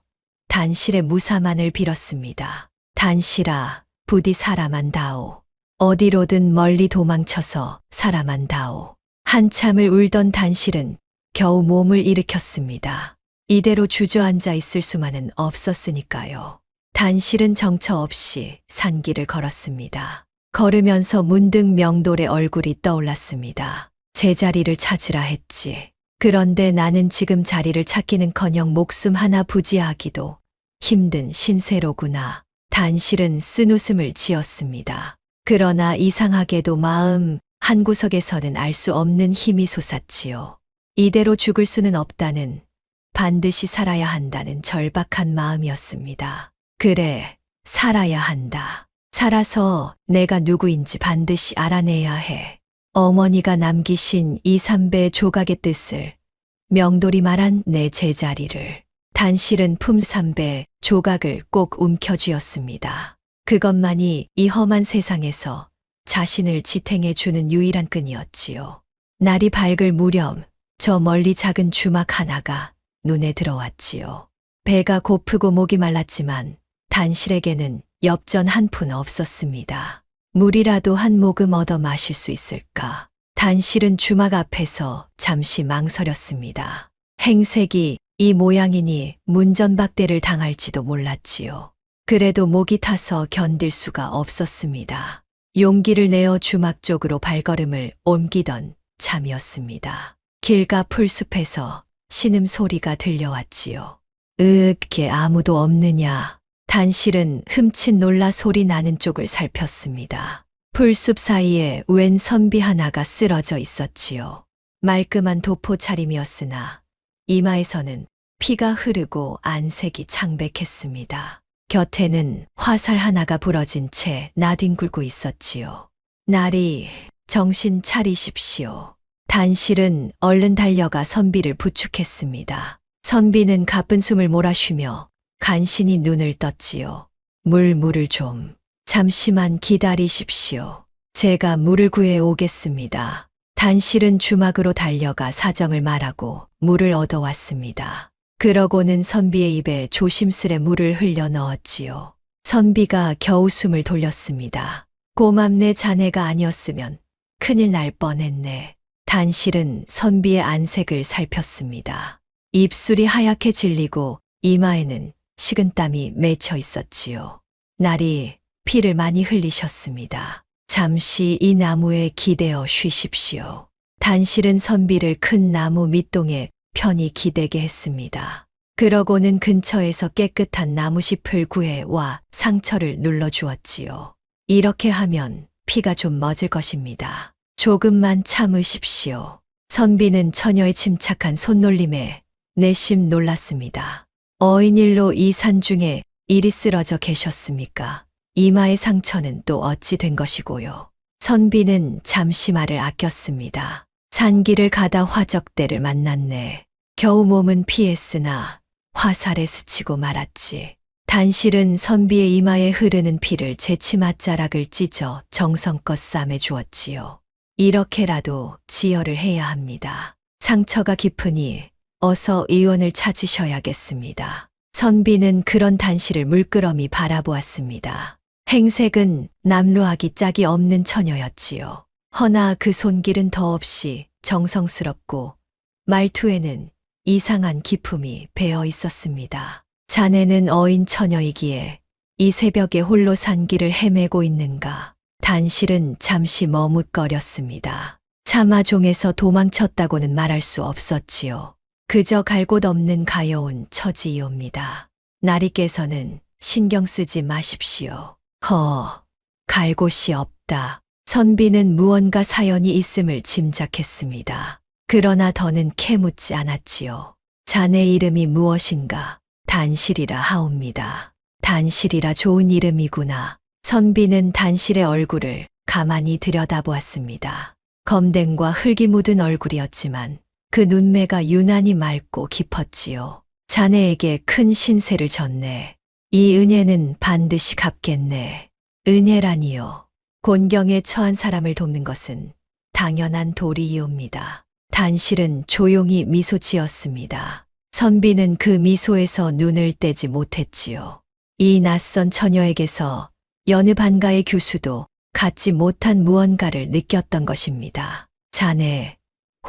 단실의 무사만을 빌었습니다. 단실아, 부디 살아만다오. 어디로든 멀리 도망쳐서 살아만다오. 한참을 울던 단실은 겨우 몸을 일으켰습니다. 이대로 주저앉아 있을 수만은 없었으니까요. 단실은 정처 없이 산길을 걸었습니다. 걸으면서 문득 명돌의 얼굴이 떠올랐습니다. 제자리를 찾으라 했지. 그런데 나는 지금 자리를 찾기는커녕 목숨 하나 부지하기도 힘든 신세로구나. 단실은 쓴웃음을 지었습니다. 그러나 이상하게도 마음 한구석에서는 알 수 없는 힘이 솟았지요. 이대로 죽을 수는 없다는, 반드시 살아야 한다는 절박한 마음이었습니다. 그래, 살아야 한다. 살아서 내가 누구인지 반드시 알아내야 해. 어머니가 남기신 이 삼배 조각의 뜻을, 명돌이 말한 내 제자리를. 단실은 품삼배 조각을 꼭 움켜쥐었습니다. 그것만이 이 험한 세상에서 자신을 지탱해 주는 유일한 끈이었지요. 날이 밝을 무렵 저 멀리 작은 주막 하나가 눈에 들어왔지요. 배가 고프고 목이 말랐지만 단실에게는 엽전 한 푼 없었습니다. 물이라도 한 모금 얻어 마실 수 있을까? 단실은 주막 앞에서 잠시 망설였습니다. 행색이 이 모양이니 문전박대를 당할지도 몰랐지요. 그래도 목이 타서 견딜 수가 없었습니다. 용기를 내어 주막 쪽으로 발걸음을 옮기던 참이었습니다. 길가 풀숲에서 신음 소리가 들려왔지요. 걔 아무도 없느냐? 단실은 흠칫 놀라 소리 나는 쪽을 살폈습니다. 풀숲 사이에 웬 선비 하나가 쓰러져 있었지요. 말끔한 도포 차림이었으나 이마에서는 피가 흐르고 안색이 창백했습니다. 곁에는 화살 하나가 부러진 채 나뒹굴고 있었지요. 나리, 정신 차리십시오. 단실은 얼른 달려가 선비를 부축했습니다. 선비는 가쁜 숨을 몰아쉬며 간신히 눈을 떴지요. 물을 좀. 잠시만 기다리십시오. 제가 물을 구해 오겠습니다. 단실은 주막으로 달려가 사정을 말하고 물을 얻어왔습니다. 그러고는 선비의 입에 조심스레 물을 흘려 넣었지요. 선비가 겨우 숨을 돌렸습니다. 고맙네, 자네가 아니었으면 큰일 날 뻔했네. 단실은 선비의 안색을 살폈습니다. 입술이 하얗게 질리고 이마에는 식은땀이 맺혀 있었지요. 날이 피를 많이 흘리셨습니다. 잠시 이 나무에 기대어 쉬십시오. 단실은 선비를 큰 나무 밑동에 편히 기대게 했습니다. 그러고는 근처에서 깨끗한 나무잎을 구해 와 상처를 눌러주었지요. 이렇게 하면 피가 좀 멎을 것입니다. 조금만 참으십시오. 선비는 처녀의 침착한 손놀림에 내심 놀랐습니다. 어인일로 이 산중에 이리 쓰러져 계셨습니까? 이마의 상처는 또 어찌 된 것이고요. 선비는 잠시 말을 아꼈습니다. 산길을 가다 화적대를 만났네. 겨우 몸은 피했으나 화살에 스치고 말았지. 단실은 선비의 이마에 흐르는 피를 제 치맛자락을 찢어 정성껏 싸매 주었지요. 이렇게라도 지혈을 해야 합니다. 상처가 깊으니 어서 의원을 찾으셔야겠습니다. 선비는 그런 단실을 물끄러미 바라보았습니다. 행색은 남루하기 짝이 없는 처녀였지요. 허나 그 손길은 더없이 정성스럽고 말투에는 이상한 기품이 배어 있었습니다. 자네는 어인 처녀이기에 이 새벽에 홀로 산길을 헤매고 있는가? 단실은 잠시 머뭇거렸습니다. 차마종에서 도망쳤다고는 말할 수 없었지요. 그저 갈 곳 없는 가여운 처지이옵니다. 나리께서는 신경 쓰지 마십시오. 갈 곳이 없다. 선비는 무언가 사연이 있음을 짐작했습니다. 그러나 더는 캐묻지 않았지요. 자네 이름이 무엇인가? 단실이라 하옵니다. 단실이라 좋은 이름이구나. 선비는 단실의 얼굴을 가만히 들여다보았습니다. 검댕과 흙이 묻은 얼굴이었지만 그 눈매가 유난히 맑고 깊었지요. 자네에게 큰 신세를 졌네. 이 은혜는 반드시 갚겠네. 은혜라니요. 곤경에 처한 사람을 돕는 것은 당연한 도리이옵니다. 단실은 조용히 미소 지었습니다. 선비는 그 미소에서 눈을 떼지 못했지요. 이 낯선 처녀에게서 여느 반가의 교수도 갖지 못한 무언가를 느꼈던 것입니다. 자네,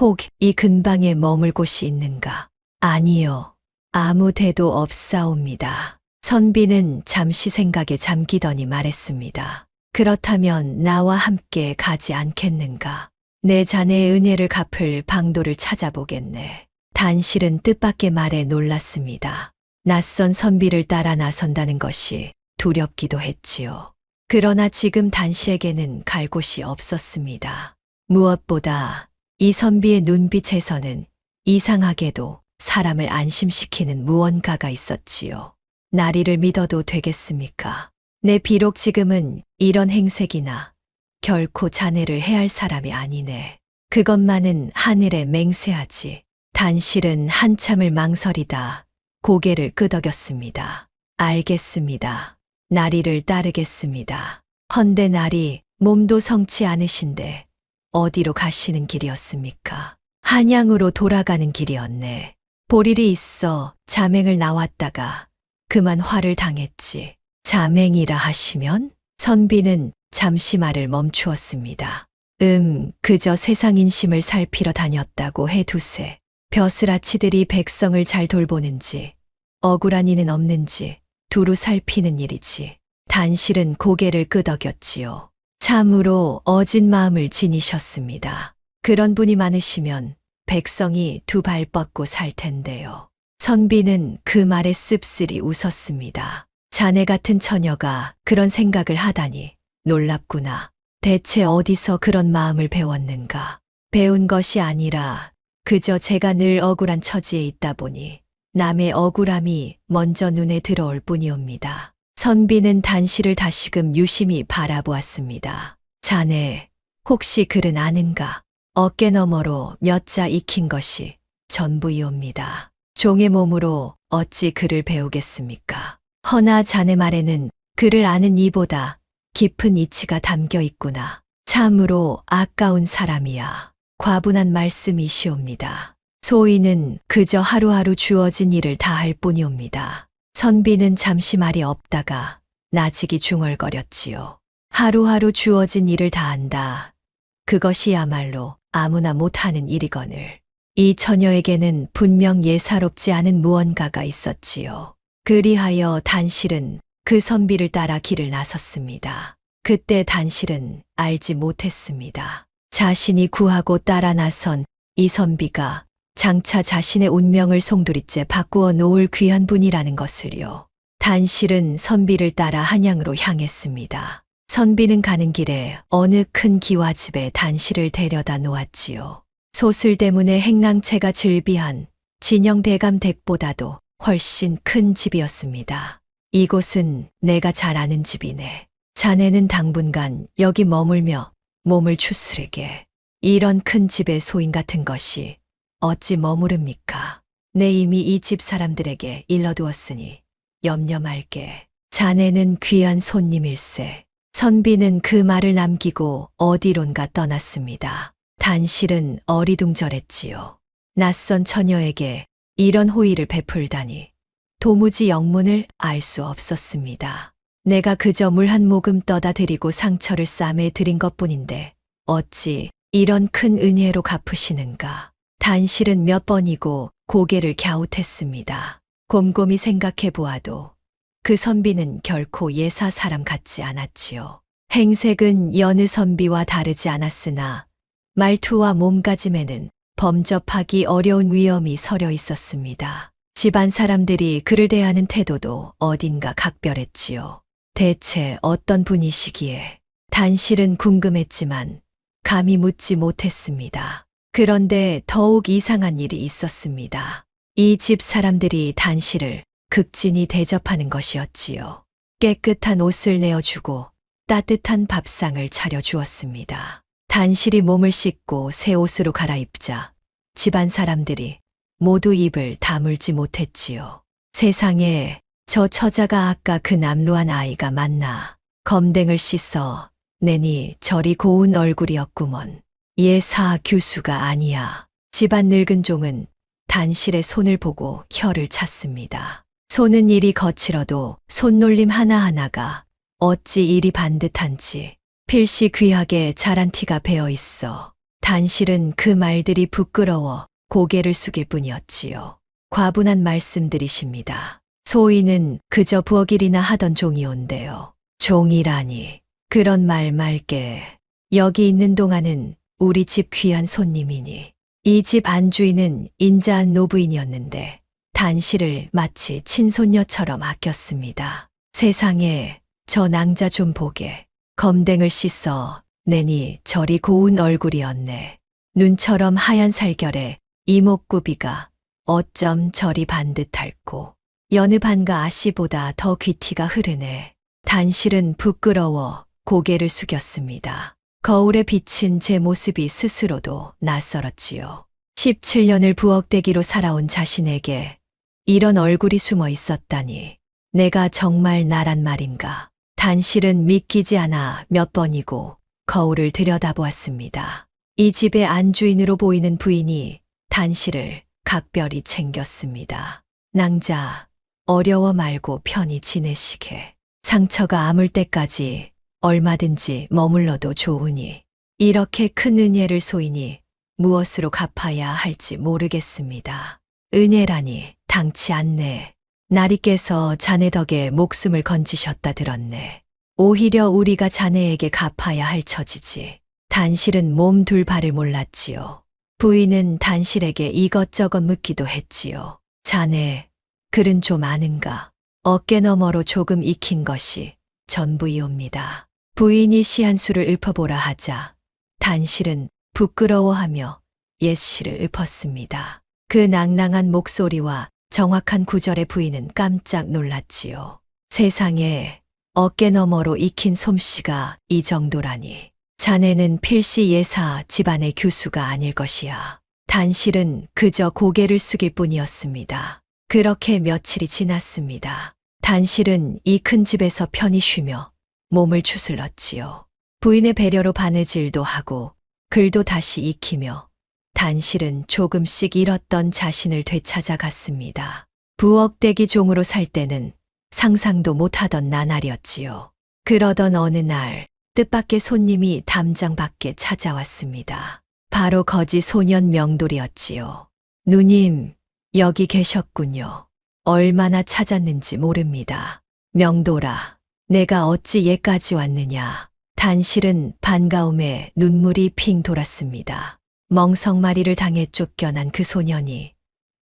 혹 이 근방에 머물 곳이 있는가? 아니요. 아무 데도 없사옵니다. 선비는 잠시 생각에 잠기더니 말했습니다. 그렇다면 나와 함께 가지 않겠는가? 내 자네의 은혜를 갚을 방도를 찾아보겠네. 단실은 뜻밖의 말에 놀랐습니다. 낯선 선비를 따라 나선다는 것이 두렵기도 했지요. 그러나 지금 단씨에게는 갈 곳이 없었습니다. 무엇보다 이 선비의 눈빛에서는 이상하게도 사람을 안심시키는 무언가가 있었지요. 나리를 믿어도 되겠습니까? 내 비록 지금은 이런 행색이나 결코 자네를 해할 사람이 아니네. 그것만은 하늘에 맹세하지. 단실은 한참을 망설이다 고개를 끄덕였습니다. 알겠습니다. 나리를 따르겠습니다. 헌데 나리 몸도 성치 않으신데 어디로 가시는 길이었습니까? 한양으로 돌아가는 길이었네. 볼일이 있어 자맹을 나왔다가 그만 화를 당했지. 자맹이라 하시면? 선비는 잠시 말을 멈추었습니다. 그저 세상 인심을 살피러 다녔다고 해두세. 벼슬아치들이 백성을 잘 돌보는지 억울한 이는 없는지 두루 살피는 일이지. 단실은 고개를 끄덕였지요. 참으로 어진 마음을 지니셨습니다. 그런 분이 많으시면 백성이 두 발 뻗고 살 텐데요. 선비는 그 말에 씁쓸히 웃었습니다. 자네 같은 처녀가 그런 생각을 하다니 놀랍구나. 대체 어디서 그런 마음을 배웠는가? 배운 것이 아니라 그저 제가 늘 억울한 처지에 있다 보니 남의 억울함이 먼저 눈에 들어올 뿐이옵니다. 선비는 단실을 다시금 유심히 바라보았습니다. 자네 혹시 글은 아는가? 어깨 너머로 몇 자 익힌 것이 전부이옵니다. 종의 몸으로 어찌 글을 배우겠습니까? 허나 자네 말에는 글을 아는 이보다 깊은 이치가 담겨 있구나. 참으로 아까운 사람이야. 과분한 말씀이시옵니다. 소인은 그저 하루하루 주어진 일을 다할 뿐이옵니다. 선비는 잠시 말이 없다가 나직이 중얼거렸지요. 하루하루 주어진 일을 다한다. 그것이야말로 아무나 못하는 일이거늘. 이 처녀에게는 분명 예사롭지 않은 무언가가 있었지요. 그리하여 단실은 그 선비를 따라 길을 나섰습니다. 그때 단실은 알지 못했습니다. 자신이 구하고 따라 나선 이 선비가 장차 자신의 운명을 송두리째 바꾸어 놓을 귀한 분이라는 것을요. 단실은 선비를 따라 한양으로 향했습니다. 선비는 가는 길에 어느 큰 기와집에 단실을 데려다 놓았지요. 소슬 때문에 행랑채가 즐비한 진영대감 댁보다도 훨씬 큰 집이었습니다. 이곳은 내가 잘 아는 집이네. 자네는 당분간 여기 머물며 몸을 추스르게. 이런 큰 집의 소인 같은 것이 어찌 머무릅니까? 내 이미 이 집 사람들에게 일러두었으니 염려 말게. 자네는 귀한 손님일세. 선비는 그 말을 남기고 어디론가 떠났습니다. 단실은 어리둥절했지요. 낯선 처녀에게 이런 호의를 베풀다니 도무지 영문을 알 수 없었습니다. 내가 그저 물 한 모금 떠다 드리고 상처를 싸매 드린 것뿐인데 어찌 이런 큰 은혜로 갚으시는가. 단실은 몇 번이고 고개를 갸웃했습니다. 곰곰이 생각해 보아도 그 선비는 결코 예사 사람 같지 않았지요. 행색은 여느 선비와 다르지 않았으나 말투와 몸가짐에는 범접하기 어려운 위엄이 서려 있었습니다. 집안 사람들이 그를 대하는 태도도 어딘가 각별했지요. 대체 어떤 분이시기에? 단실은 궁금했지만 감히 묻지 못했습니다. 그런데 더욱 이상한 일이 있었습니다. 이 집 사람들이 단실을 극진히 대접하는 것이었지요. 깨끗한 옷을 내어주고 따뜻한 밥상을 차려주었습니다. 단실이 몸을 씻고 새 옷으로 갈아입자 집안 사람들이 모두 입을 다물지 못했지요. 세상에 저 처자가 아까 그 남루한 아이가 맞나. 검댕을 씻어 내니 저리 고운 얼굴이었구먼. 예사 교수가 아니야. 집안 늙은 종은 단실의 손을 보고 혀를 찼습니다. 손은 일이 거칠어도 손놀림 하나하나가 어찌 이리 반듯한지 필시 귀하게 자란 티가 배어 있어. 단실은 그 말들이 부끄러워 고개를 숙일 뿐이었지요. 과분한 말씀들이십니다. 소인은 그저 부엌일이나 하던 종이온데요. 종이라니. 그런 말 말게. 여기 있는 동안은 우리 집 귀한 손님이니. 이 집 안주인은 인자한 노부인이었는데 단실을 마치 친손녀처럼 아꼈습니다. 세상에 저 낭자 좀 보게. 검댕을 씻어 내니 저리 고운 얼굴이었네. 눈처럼 하얀 살결에 이목구비가 어쩜 저리 반듯할꼬. 여느 반가 아씨보다 더 귀티가 흐르네. 단실은 부끄러워 고개를 숙였습니다. 거울에 비친 제 모습이 스스로도 낯설었지요. 17년을 부엌대기로 살아온 자신에게 이런 얼굴이 숨어 있었다니. 내가 정말 나란 말인가. 단실은 믿기지 않아 몇 번이고 거울을 들여다보았습니다. 이 집의 안주인으로 보이는 부인이 단실을 각별히 챙겼습니다. 낭자, 어려워 말고 편히 지내시게. 상처가 아물 때까지 얼마든지 머물러도 좋으니 이렇게 큰 은혜를 소인이 무엇으로 갚아야 할지 모르겠습니다. 은혜라니 당치 않네. 나리께서 자네 덕에 목숨을 건지셨다 들었네. 오히려 우리가 자네에게 갚아야 할 처지지. 단실은 몸 둘 바를 몰랐지요. 부인은 단실에게 이것저것 묻기도 했지요. 자네, 글은 좀 아는가? 어깨 너머로 조금 익힌 것이 전부이옵니다. 부인이 시 한 수를 읊어보라 하자 단실은 부끄러워하며 옛시를 읊었습니다. 그 낭낭한 목소리와 정확한 구절의 부인은 깜짝 놀랐지요. 세상에 어깨 너머로 익힌 솜씨가 이 정도라니. 자네는 필시 예사 집안의 교수가 아닐 것이야. 단실은 그저 고개를 숙일 뿐이었습니다. 그렇게 며칠이 지났습니다. 단실은 이 큰 집에서 편히 쉬며 몸을 추슬렀지요. 부인의 배려로 바느질도 하고 글도 다시 익히며 단실은 조금씩 잃었던 자신을 되찾아 갔습니다. 부엌대기 종으로 살 때는 상상도 못하던 나날이었지요. 그러던 어느 날 뜻밖의 손님이 담장 밖에 찾아왔습니다. 바로 거지 소년 명돌이었지요. 누님, 여기 계셨군요. 얼마나 찾았는지 모릅니다. 명돌아, 내가 어찌 얘까지 왔느냐. 단실은 반가움에 눈물이 핑 돌았습니다. 멍석마리를 당해 쫓겨난 그 소년이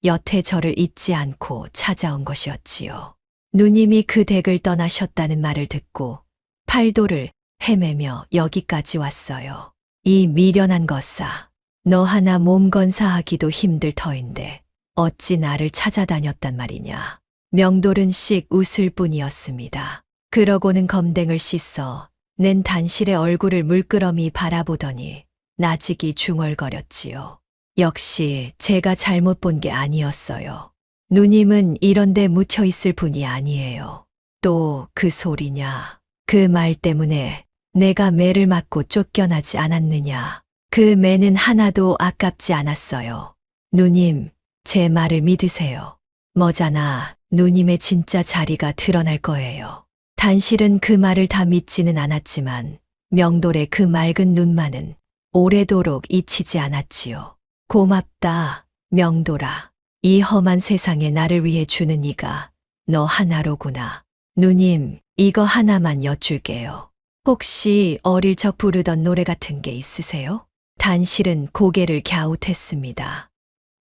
여태 저를 잊지 않고 찾아온 것이었지요. 누님이 그 댁을 떠나셨다는 말을 듣고 팔도를 헤매며 여기까지 왔어요. 이 미련한 것사, 너 하나 몸 건사하기도 힘들 터인데 어찌 나를 찾아다녔단 말이냐. 명돌은 씩 웃을 뿐이었습니다. 그러고는 검댕을 씻어 낸 단실의 얼굴을 물끄러미 바라보더니 나직이 중얼거렸지요. 역시 제가 잘못 본 게 아니었어요. 누님은 이런 데 묻혀 있을 분이 아니에요. 또 그 소리냐. 그 말 때문에 내가 매를 맞고 쫓겨나지 않았느냐. 그 매는 하나도 아깝지 않았어요. 누님, 제 말을 믿으세요. 머자나 누님의 진짜 자리가 드러날 거예요. 단실은 그 말을 다 믿지는 않았지만 명돌의 그 맑은 눈만은 오래도록 잊히지 않았지요. 고맙다, 명돌아. 이 험한 세상에 나를 위해 주는 이가 너 하나로구나. 누님, 이거 하나만 여쭐게요. 혹시 어릴 적 부르던 노래 같은 게 있으세요? 단실은 고개를 갸웃했습니다.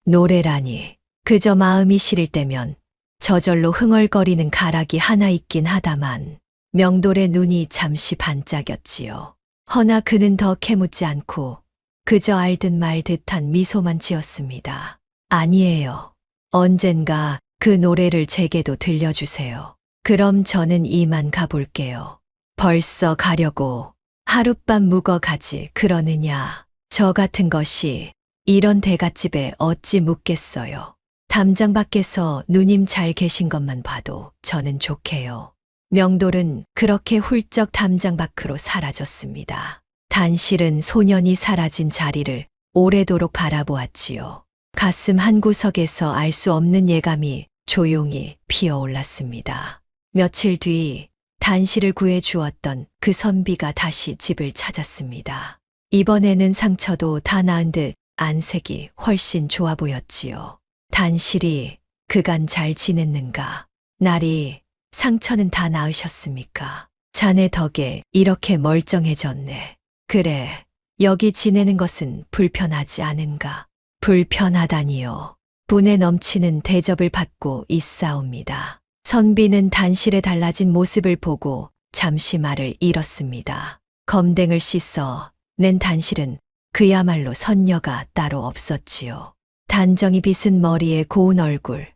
노래라니, 그저 마음이 시릴 때면 저절로 흥얼거리는 가락이 하나 있긴 하다만 명돌의 눈이 잠시 반짝였지요. 허나 그는 더 캐묻지 않고 그저 알듯 말듯한 미소만 지었습니다. 아니에요. 언젠가 그 노래를 제게도 들려주세요. 그럼 저는 이만 가볼게요. 벌써 가려고 하룻밤 묵어가지 그러느냐. 저 같은 것이 이런 대갓집에 어찌 묵겠어요. 담장 밖에서 누님 잘 계신 것만 봐도 저는 좋게요. 명돌은 그렇게 훌쩍 담장 밖으로 사라졌습니다. 단실은 소년이 사라진 자리를 오래도록 바라보았지요. 가슴 한구석에서 알 수 없는 예감이 조용히 피어올랐습니다. 며칠 뒤 단실을 구해 주었던 그 선비가 다시 집을 찾았습니다. 이번에는 상처도 다 나은 듯 안색이 훨씬 좋아 보였지요. 단실이 그간 잘 지냈는가? 나리, 상처는 다 나으셨습니까? 자네 덕에 이렇게 멀쩡해졌네. 그래, 여기 지내는 것은 불편하지 않은가? 불편하다니요. 분에 넘치는 대접을 받고 있사옵니다. 선비는 단실에 달라진 모습을 보고 잠시 말을 잃었습니다. 검댕을 씻어 낸 단실은 그야말로 선녀가 따로 없었지요. 단정히 빗은 머리에 고운 얼굴,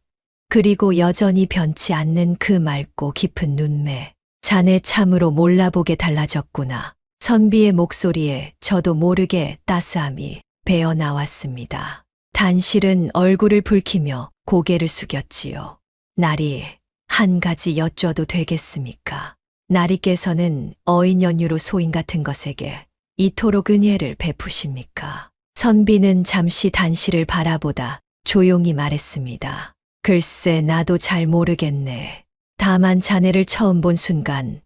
그리고 여전히 변치 않는 그 맑고 깊은 눈매. 자네 참으로 몰라보게 달라졌구나. 선비의 목소리에 저도 모르게 따스함이 배어 나왔습니다. 단실은 얼굴을 붉히며 고개를 숙였지요. 나리, 한 가지 여쭤도 되겠습니까? 나리께서는 어인 연유로 소인 같은 것에게 이토록 은혜를 베푸십니까? 선비는 잠시 단실을 바라보다 조용히 말했습니다. 글쎄, 나도 잘 모르겠네. 다만 자네를 처음 본 순간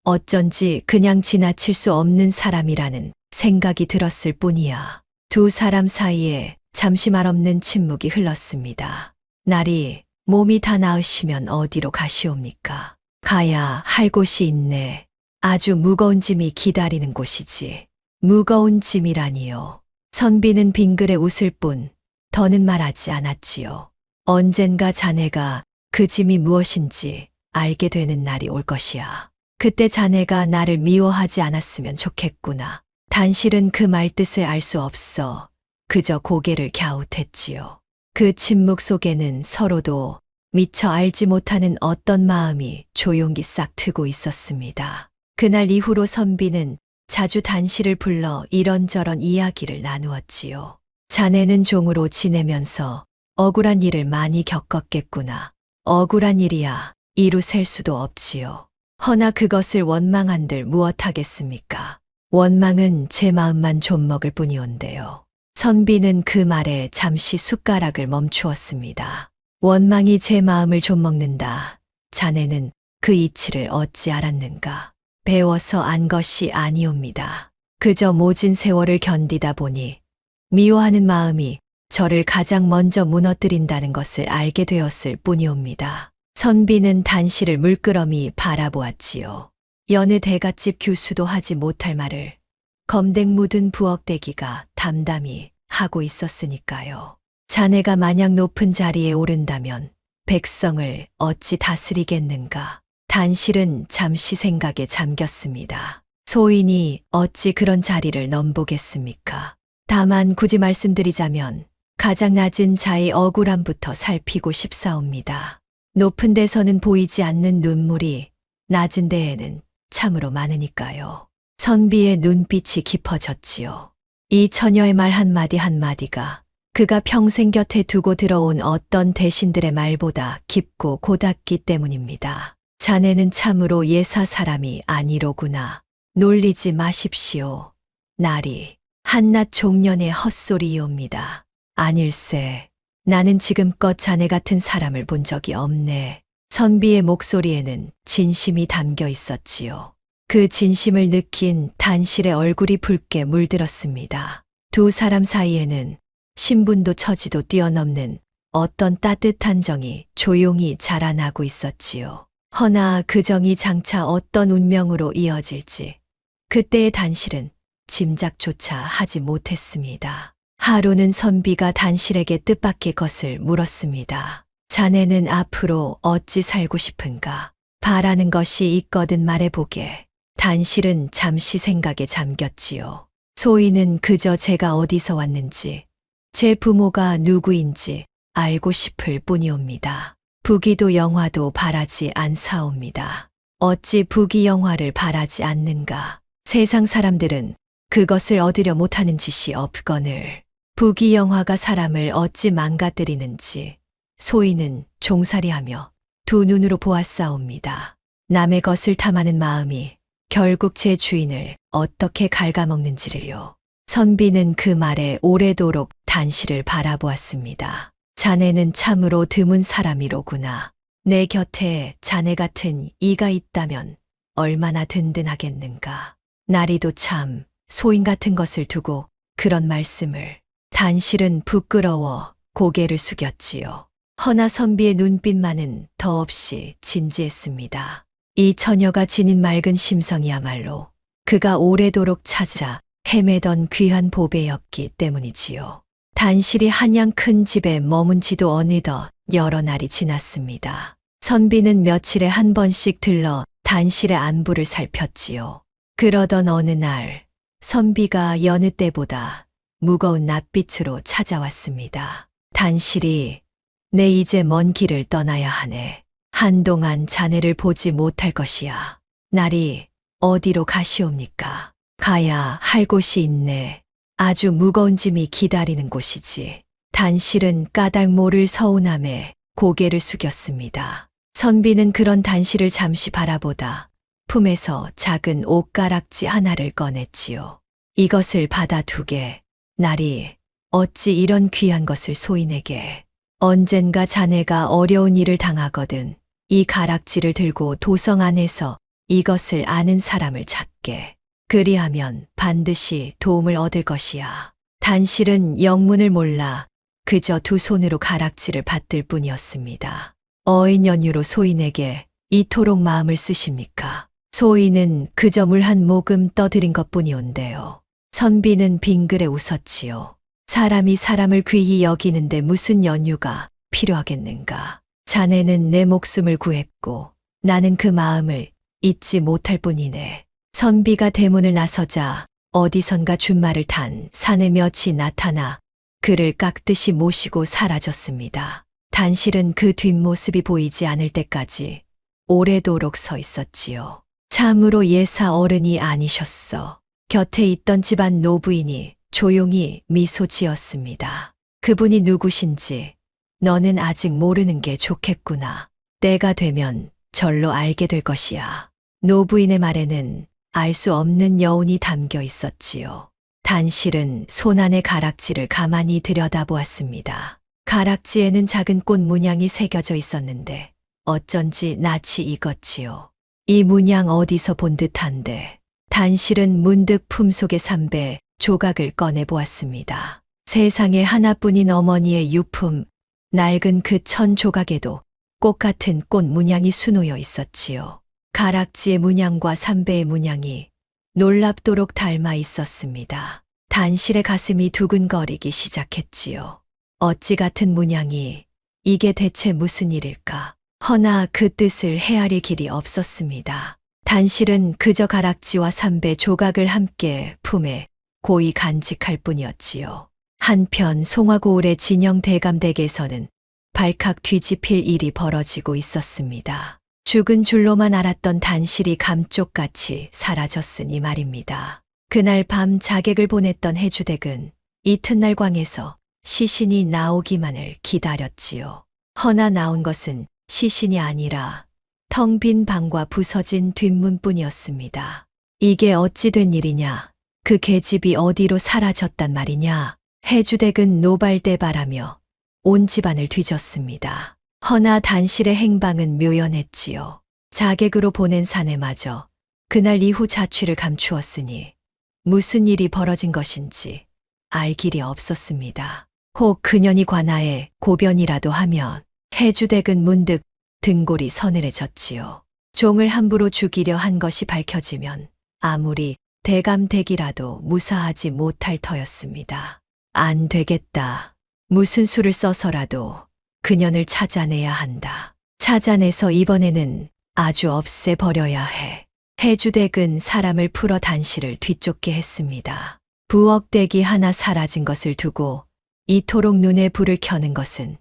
어쩐지 그냥 지나칠 수 없는 사람이라는 생각이 들었을 뿐이야. 두 사람 사이에 잠시 말없는 침묵이 흘렀습니다. 나리, 몸이 다 나으시면 어디로 가시옵니까? 가야 할 곳이 있네. 아주 무거운 짐이 기다리는 곳이지. 무거운 짐이라니요. 선비는 빙그레 웃을 뿐 더는 말하지 않았지요. 언젠가 자네가 그 짐이 무엇인지 알게 되는 날이 올 것이야. 그때 자네가 나를 미워하지 않았으면 좋겠구나. 단실은 그 말뜻을 알 수 없어 그저 고개를 갸웃했지요. 그 침묵 속에는 서로도 미처 알지 못하는 어떤 마음이 조용히 싹 트고 있었습니다. 그날 이후로 선비는 자주 단실을 불러 이런저런 이야기를 나누었지요. 자네는 종으로 지내면서 억울한 일을 많이 겪었겠구나. 억울한 일이야 이루 셀 수도 없지요. 허나 그것을 원망한들 무엇하겠습니까? 원망은 제 마음만 좀먹을 뿐이온데요. 선비는 그 말에 잠시 숟가락을 멈추었습니다. 원망이 제 마음을 좀먹는다. 자네는 그 이치를 어찌 알았는가? 배워서 안 것이 아니옵니다. 그저 모진 세월을 견디다 보니 미워하는 마음이 저를 가장 먼저 무너뜨린다는 것을 알게 되었을 뿐이옵니다. 선비는 단실을 물끄러미 바라보았지요. 여느 대갓집 교수도 하지 못할 말을 검댕 묻은 부엌대기가 담담히 하고 있었으니까요. 자네가 만약 높은 자리에 오른다면 백성을 어찌 다스리겠는가? 단실은 잠시 생각에 잠겼습니다. 소인이 어찌 그런 자리를 넘보겠습니까? 다만 굳이 말씀드리자면 가장 낮은 자의 억울함부터 살피고 싶사옵니다. 높은 데서는 보이지 않는 눈물이 낮은 데에는 참으로 많으니까요. 선비의 눈빛이 깊어졌지요. 이 처녀의 말 한마디 한마디가 그가 평생 곁에 두고 들어온 어떤 대신들의 말보다 깊고 고닫기 때문입니다. 자네는 참으로 예사 사람이 아니로구나. 놀리지 마십시오. 나리, 한낱 종년의 헛소리이옵니다. 아닐세. 나는 지금껏 자네 같은 사람을 본 적이 없네. 선비의 목소리에는 진심이 담겨 있었지요. 그 진심을 느낀 단실의 얼굴이 붉게 물들었습니다. 두 사람 사이에는 신분도 처지도 뛰어넘는 어떤 따뜻한 정이 조용히 자라나고 있었지요. 허나 그 정이 장차 어떤 운명으로 이어질지 그때의 단실은 짐작조차 하지 못했습니다. 하루는 선비가 단실에게 뜻밖의 것을 물었습니다. 자네는 앞으로 어찌 살고 싶은가? 바라는 것이 있거든 말해보게. 단실은 잠시 생각에 잠겼지요. 소인은 그저 제가 어디서 왔는지, 제 부모가 누구인지 알고 싶을 뿐이옵니다. 부귀도 영화도 바라지 않사옵니다. 어찌 부귀 영화를 바라지 않는가? 세상 사람들은 그것을 얻으려 못하는 짓이 없거늘 부귀 영화가 사람을 어찌 망가뜨리는지 소인은 종살이하며 두 눈으로 보았사옵니다. 남의 것을 탐하는 마음이 결국 제 주인을 어떻게 갉아먹는지를요. 선비는 그 말에 오래도록 단실을 바라보았습니다. 자네는 참으로 드문 사람이로구나. 내 곁에 자네 같은 이가 있다면 얼마나 든든하겠는가. 나리도 참 소인 같은 것을 두고 그런 말씀을. 단실은 부끄러워 고개를 숙였지요. 허나 선비의 눈빛만은 더없이 진지했습니다. 이 처녀가 지닌 맑은 심성이야말로 그가 오래도록 찾아 헤매던 귀한 보배였기 때문이지요. 단실이 한양 큰 집에 머문 지도 어느덧 여러 날이 지났습니다. 선비는 며칠에 한 번씩 들러 단실의 안부를 살폈지요. 그러던 어느 날 선비가 여느 때보다 무거운 낯빛으로 찾아왔습니다. 단실이 내 이제 먼 길을 떠나야 하네. 한동안 자네를 보지 못할 것이야. 날이 어디로 가시옵니까? 가야 할 곳이 있네. 아주 무거운 짐이 기다리는 곳이지. 단실은 까닭 모를 서운함에 고개를 숙였습니다. 선비는 그런 단실을 잠시 바라보다 품에서 작은 옷가락지 하나를 꺼냈지요. 이것을 받아두게. 날이 어찌 이런 귀한 것을 소인에게. 언젠가 자네가 어려운 일을 당하거든 이 가락지를 들고 도성 안에서 이것을 아는 사람을 찾게. 그리하면 반드시 도움을 얻을 것이야. 단실은 영문을 몰라 그저 두 손으로 가락지를 받들 뿐이었습니다. 어인 연유로 소인에게 이토록 마음을 쓰십니까? 소인은 그저 물 한 모금 떠드린 것뿐이온데요. 선비는 빙그레 웃었지요. 사람이 사람을 귀히 여기는데 무슨 연유가 필요하겠는가. 자네는 내 목숨을 구했고 나는 그 마음을 잊지 못할 뿐이네. 선비가 대문을 나서자 어디선가 준말을 탄 사내 몇이 나타나 그를 깍듯이 모시고 사라졌습니다. 단실은 그 뒷모습이 보이지 않을 때까지 오래도록 서 있었지요. 참으로 예사 어른이 아니셨어. 곁에 있던 집안 노부인이 조용히 미소 지었습니다. 그분이 누구신지 너는 아직 모르는 게 좋겠구나. 때가 되면 절로 알게 될 것이야. 노부인의 말에는 알 수 없는 여운이 담겨 있었지요. 단실은 손 안의 가락지를 가만히 들여다보았습니다. 가락지에는 작은 꽃 문양이 새겨져 있었는데 어쩐지 낯이 익었지요. 이 문양 어디서 본 듯한데. 단실은 문득 품속의 삼배 조각을 꺼내보았습니다. 세상에 하나뿐인 어머니의 유품, 낡은 그 천 조각에도 꽃 같은 꽃 문양이 수놓여 있었지요. 가락지의 문양과 삼배의 문양이 놀랍도록 닮아 있었습니다. 단실의 가슴이 두근거리기 시작했지요. 어찌 같은 문양이 이게 대체 무슨 일일까? 허나 그 뜻을 헤아릴 길이 없었습니다. 단실은 그저 가락지와 삼배 조각을 함께 품에 고이 간직할 뿐이었지요. 한편 송화고을의 진영 대감댁에서는 발칵 뒤집힐 일이 벌어지고 있었습니다. 죽은 줄로만 알았던 단실이 감쪽같이 사라졌으니 말입니다. 그날 밤 자객을 보냈던 해주댁은 이튿날 광에서 시신이 나오기만을 기다렸지요. 허나 나온 것은 시신이 아니라 텅 빈 방과 부서진 뒷문뿐이었습니다. 이게 어찌 된 일이냐? 그 계집이 어디로 사라졌단 말이냐? 해주댁은 노발대발하며 온 집안을 뒤졌습니다. 허나 단실의 행방은 묘연했지요. 자객으로 보낸 사내마저 그날 이후 자취를 감추었으니 무슨 일이 벌어진 것인지 알 길이 없었습니다. 혹 그년이 관하에 고변이라도 하면 해주댁은 문득 등골이 서늘해졌지요. 종을 함부로 죽이려 한 것이 밝혀지면 아무리 대감댁이라도 무사하지 못할 터였습니다. 안 되겠다. 무슨 수를 써서라도 그년을 찾아내야 한다. 찾아내서 이번에는 아주 없애버려야 해. 해주댁은 사람을 풀어 단실을 뒤쫓게 했습니다. 부엌댁이 하나 사라진 것을 두고 이토록 눈에 불을 켜는 것은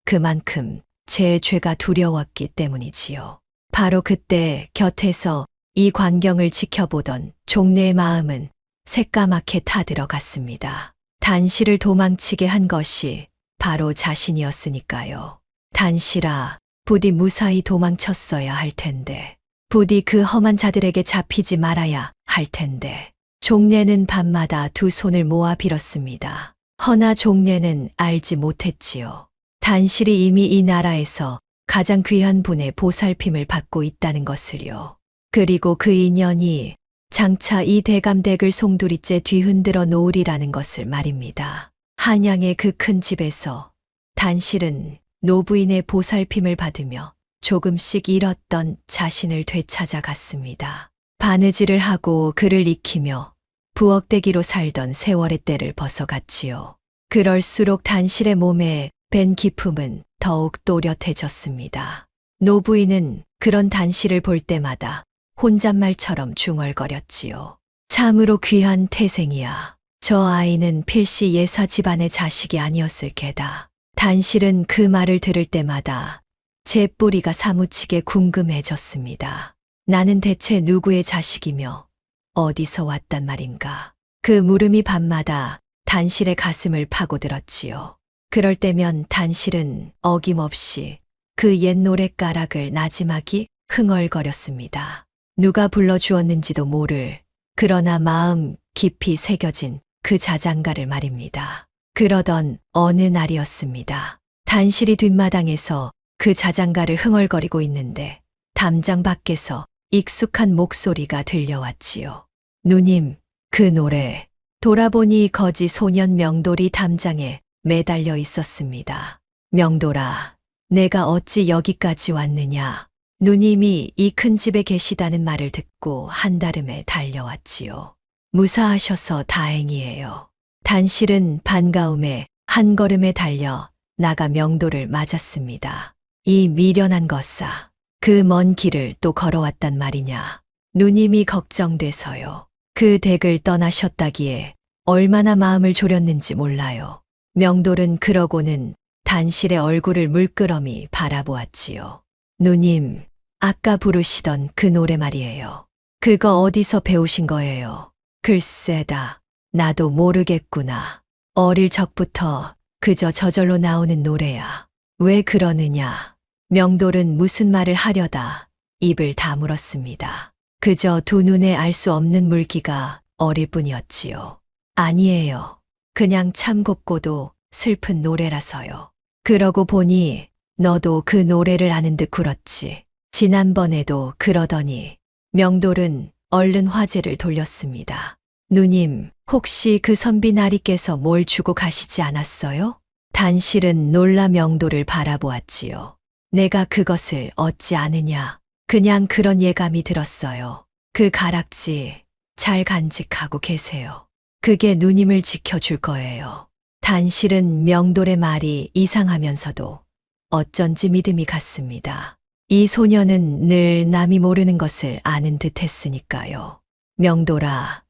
그만큼 제 죄가 두려웠기 때문이지요. 바로 그때 곁에서 이 광경을 지켜보던 종래의 마음은 새까맣게 타들어갔습니다. 단실을 도망치게 한 것이 바로 자신이었으니까요. 단실아, 부디 무사히 도망쳤어야 할 텐데. 부디 그 험한 자들에게 잡히지 말아야 할 텐데. 종래는 밤마다 두 손을 모아 빌었습니다. 허나 종래는 알지 못했지요. 단실이 이미 이 나라에서 가장 귀한 분의 보살핌을 받고 있다는 것을요. 그리고 그 인연이 장차 이 대감댁을 송두리째 뒤흔들어 놓으리라는 것을 말입니다. 한양의 그 큰 집에서 단실은 노부인의 보살핌을 받으며 조금씩 잃었던 자신을 되찾아갔습니다. 바느질을 하고 글을 익히며 부엌대기로 살던 세월의 때를 벗어갔지요. 그럴수록 단실의 몸에 밴 기품은 더욱 또렷해졌습니다. 노부인은 그런 단실을 볼 때마다 혼잣말처럼 중얼거렸지요. 참으로 귀한 태생이야. 저 아이는 필시 예사 집안의 자식이 아니었을 게다. 단실은 그 말을 들을 때마다 제 뿌리가 사무치게 궁금해졌습니다. 나는 대체 누구의 자식이며 어디서 왔단 말인가. 그 물음이 밤마다 단실의 가슴을 파고들었지요. 그럴 때면 단실은 어김없이 그 옛 노랫가락을 나지막이 흥얼거렸습니다. 누가 불러주었는지도 모를, 그러나 마음 깊이 새겨진 그 자장가를 말입니다. 그러던 어느 날이었습니다. 단실이 뒷마당에서 그 자장가를 흥얼거리고 있는데 담장 밖에서 익숙한 목소리가 들려왔지요. 누님, 그 노래. 돌아보니 거지 소년 명돌이 담장에 매달려 있었습니다. 명돌아, 내가 어찌 여기까지 왔느냐. 누님이 이 큰 집에 계시다는 말을 듣고 한달음에 달려왔지요. 무사하셔서 다행이에요. 단실은 반가움에 한 걸음에 달려 나가 명돌을 맞았습니다. 이 미련한 것사, 그 먼 길을 또 걸어왔단 말이냐. 누님이 걱정돼서요. 그 댁을 떠나셨다기에 얼마나 마음을 졸였는지 몰라요. 명돌은 그러고는 단실의 얼굴을 물끄러미 바라보았지요. 누님, 아까 부르시던 그 노래 말이에요. 그거 어디서 배우신 거예요? 글쎄다, 나도 모르겠구나. 어릴 적부터 그저 저절로 나오는 노래야. 왜 그러느냐? 명돌은 무슨 말을 하려다 입을 다물었습니다. 그저 두 눈에 알 수 없는 물기가 어릴 뿐이었지요. 아니에요. 그냥 참 곱고도 슬픈 노래라서요. 그러고 보니 너도 그 노래를 아는 듯 굴었지. 지난번에도 그러더니. 명돌은 얼른 화제를 돌렸습니다. 누님, 혹시 그 선비 나리께서 뭘 주고 가시지 않았어요? 단실은 놀라 명돌을 바라보았지요. 내가 그것을 어찌 아느냐. 그냥 그런 예감이 들었어요. 그 가락지 잘 간직하고 계세요. 그게 누님을 지켜줄 거예요. 단실은 명돌의 말이 이상하면서도 어쩐지 믿음이 갔습니다. 이 소녀는 늘 남이 모르는 것을 아는 듯 했으니까요. 명돌아,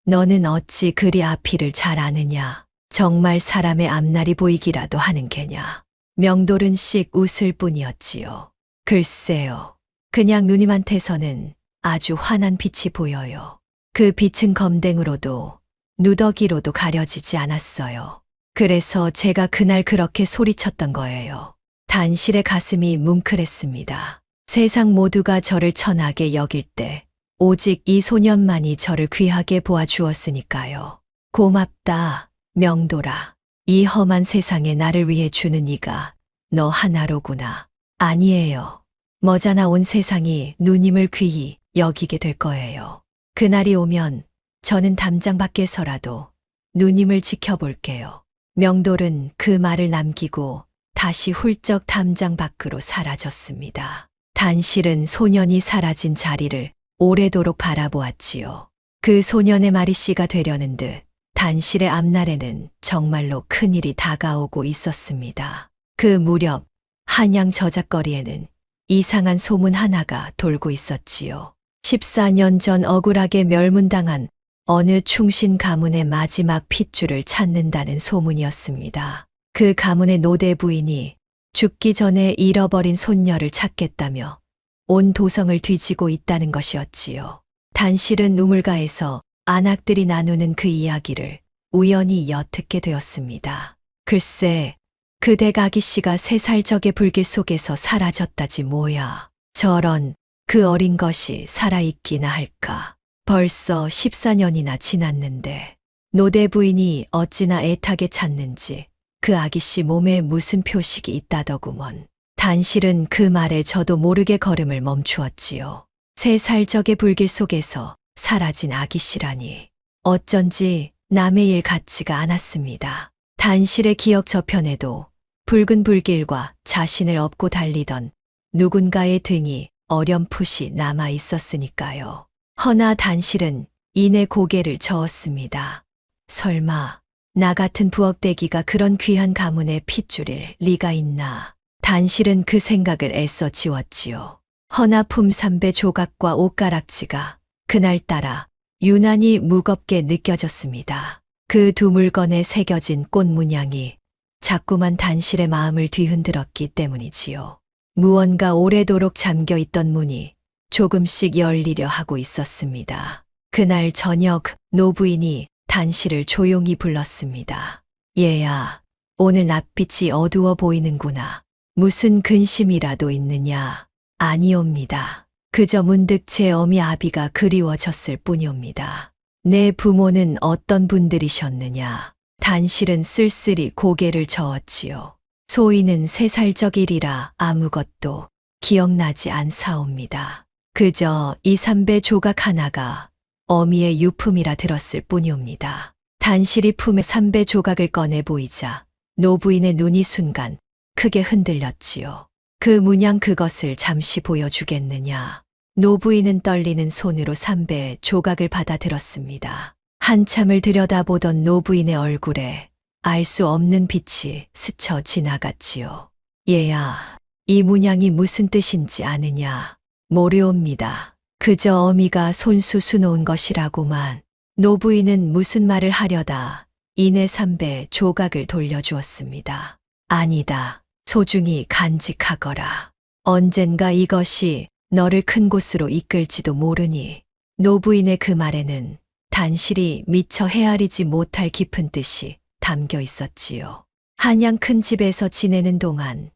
너는 어찌 그리 앞이를 잘 아느냐. 정말 사람의 앞날이 보이기라도 하는 게냐. 명돌은 씩 웃을 뿐이었지요. 글쎄요. 그냥 누님한테서는 아주 환한 빛이 보여요. 그 빛은 검댕으로도 누더기로도 가려지지 않았어요. 그래서 제가 그날 그렇게 소리쳤던 거예요. 단실의 가슴이 뭉클했습니다. 세상 모두가 저를 천하게 여길 때 오직 이 소년만이 저를 귀하게 보아주었으니까요. 고맙다, 명돌아. 이 험한 세상에 나를 위해 주는 이가 너 하나로구나. 아니에요. 머지않아 온 세상이 누님을 귀히 여기게 될 거예요. 그날이 오면 저는 담장 밖에서라도 누님을 지켜볼게요. 명돌은 그 말을 남기고 다시 훌쩍 담장 밖으로 사라졌습니다. 단실은 소년이 사라진 자리를 오래도록 바라보았지요. 그 소년의 마리씨가 되려는 듯 단실의 앞날에는 정말로 큰일이 다가오고 있었습니다. 그 무렵 한양 저작거리에는 이상한 소문 하나가 돌고 있었지요. 14년 전 억울하게 멸문당한 어느 충신 가문의 마지막 핏줄을 찾는다는 소문이었습니다. 그 가문의 노대 부인이 죽기 전에 잃어버린 손녀를 찾겠다며 온 도성을 뒤지고 있다는 것이었지요. 단실은 우물가에서 안악들이 나누는 그 이야기를 우연히 엿듣게 되었습니다. 글쎄, 그 대가기 씨가 3살 적의 불길 속에서 사라졌다지 뭐야. 저런, 그 어린 것이 살아있기나 할까. 벌써 14년이나 지났는데 노대 부인이 어찌나 애타게 찾는지 그 아기씨 몸에 무슨 표식이 있다더구먼. 단실은 그 말에 저도 모르게 걸음을 멈추었지요. 3살 적의 불길 속에서 사라진 아기씨라니 어쩐지 남의 일 같지가 않았습니다. 단실의 기억 저편에도 붉은 불길과 자신을 업고 달리던 누군가의 등이 어렴풋이 남아 있었으니까요. 허나 단실은 이내 고개를 저었습니다. 설마 나 같은 부엌대기가 그런 귀한 가문에 핏줄일 리가 있나. 단실은 그 생각을 애써 지웠지요. 허나 품삼배 조각과 옷가락지가 그날따라 유난히 무겁게 느껴졌습니다. 그 두 물건에 새겨진 꽃 문양이 자꾸만 단실의 마음을 뒤흔들었기 때문이지요. 무언가 오래도록 잠겨 있던 문이 조금씩 열리려 하고 있었습니다. 그날 저녁 노부인이 단실을 조용히 불렀습니다. 얘야, 오늘 낯빛이 어두워 보이는구나. 무슨 근심이라도 있느냐? 아니옵니다. 그저 문득 제 어미 아비가 그리워졌을 뿐이옵니다. 내 부모는 어떤 분들이셨느냐? 단실은 쓸쓸히 고개를 저었지요. 소인은 3살적 일이라 아무것도 기억나지 않사옵니다. 그저 2~3배 조각 하나가 어미의 유품이라 들었을 뿐이옵니다. 단실이 품에 3배 조각을 꺼내 보이자 노부인의 눈이 순간 크게 흔들렸지요. 그 문양 그것을 잠시 보여주겠느냐. 노부인은 떨리는 손으로 3배 조각을 받아들었습니다. 한참을 들여다보던 노부인의 얼굴에 알 수 없는 빛이 스쳐 지나갔지요. 얘야, 이 문양이 무슨 뜻인지 아느냐? 모르옵니다. 그저 어미가 손수 수놓은 것이라고만. 노부인은 무슨 말을 하려다 이내 3배 조각을 돌려주었습니다. 아니다. 소중히 간직하거라. 언젠가 이것이 너를 큰 곳으로 이끌지도 모르니. 노부인의 그 말에는 단실이 미처 헤아리지 못할 깊은 뜻이 담겨 있었지요. 한양 큰 집에서 지내는 동안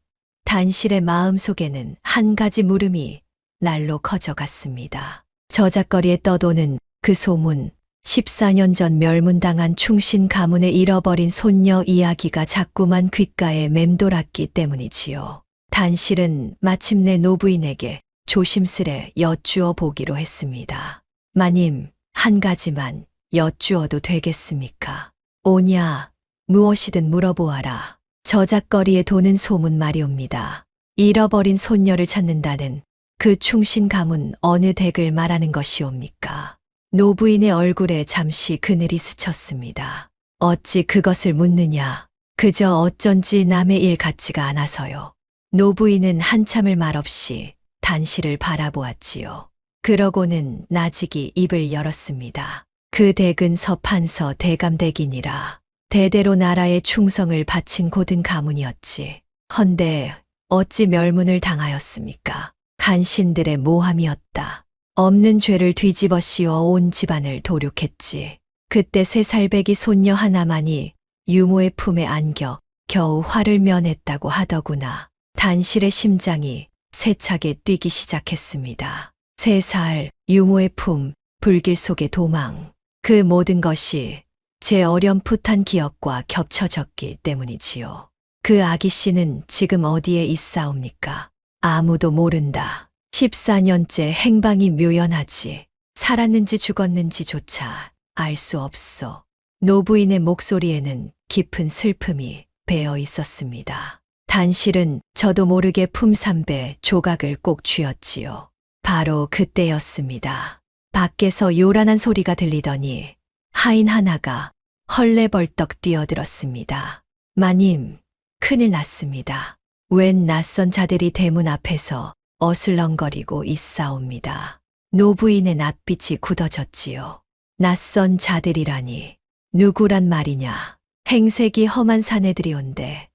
단실의 마음속에는 한 가지 물음이 날로 커져갔습니다. 저작거리에 떠도는 그 소문, 14년 전 멸문당한 충신 가문의 잃어버린 손녀 이야기가 자꾸만 귓가에 맴돌았기 때문이지요. 단실은 마침내 노부인에게 조심스레 여쭈어 보기로 했습니다. 마님, 한 가지만 여쭈어도 되겠습니까? 오냐, 무엇이든 물어보아라. 저작거리에 도는 소문 말이옵니다. 잃어버린 손녀를 찾는다는 그 충신 가문 어느 댁을 말하는 것이옵니까? 노부인의 얼굴에 잠시 그늘이 스쳤습니다. 어찌 그것을 묻느냐. 그저 어쩐지 남의 일 같지가 않아서요. 노부인은 한참을 말없이 단실을 바라보았지요. 그러고는 나직이 입을 열었습니다. 그 댁은 서판서 대감댁이니라. 대대로 나라의 충성을 바친 고든 가문이었지. 헌데 어찌 멸문을 당하였습니까? 간신들의 모함이었다. 없는 죄를 뒤집어 씌워 온 집안을 도륙했지. 그때 3살배기 손녀 하나만이 유모의 품에 안겨 겨우 화를 면했다고 하더구나. 단실의 심장이 세차게 뛰기 시작했습니다. 3살, 유모의 품, 불길 속의 도망. 그 모든 것이 제 어렴풋한 기억과 겹쳐졌기 때문이지요. 그 아기 씨는 지금 어디에 있사옵니까? 아무도 모른다. 14년째 행방이 묘연하지. 살았는지 죽었는지조차 알 수 없어. 노부인의 목소리에는 깊은 슬픔이 배어 있었습니다. 단실은 저도 모르게 품삼배 조각을 꼭 쥐었지요. 바로 그때였습니다. 밖에서 요란한 소리가 들리더니 하인 하나가 헐레벌떡 뛰어들었습니다. 마님, 큰일 났습니다. 웬 낯선 자들이 대문 앞에서 어슬렁거리고 있사옵니다. 노부인의 낯빛이 굳어졌지요. 낯선 자들이라니 누구란 말이냐. 행색이 험한 사내들이 온데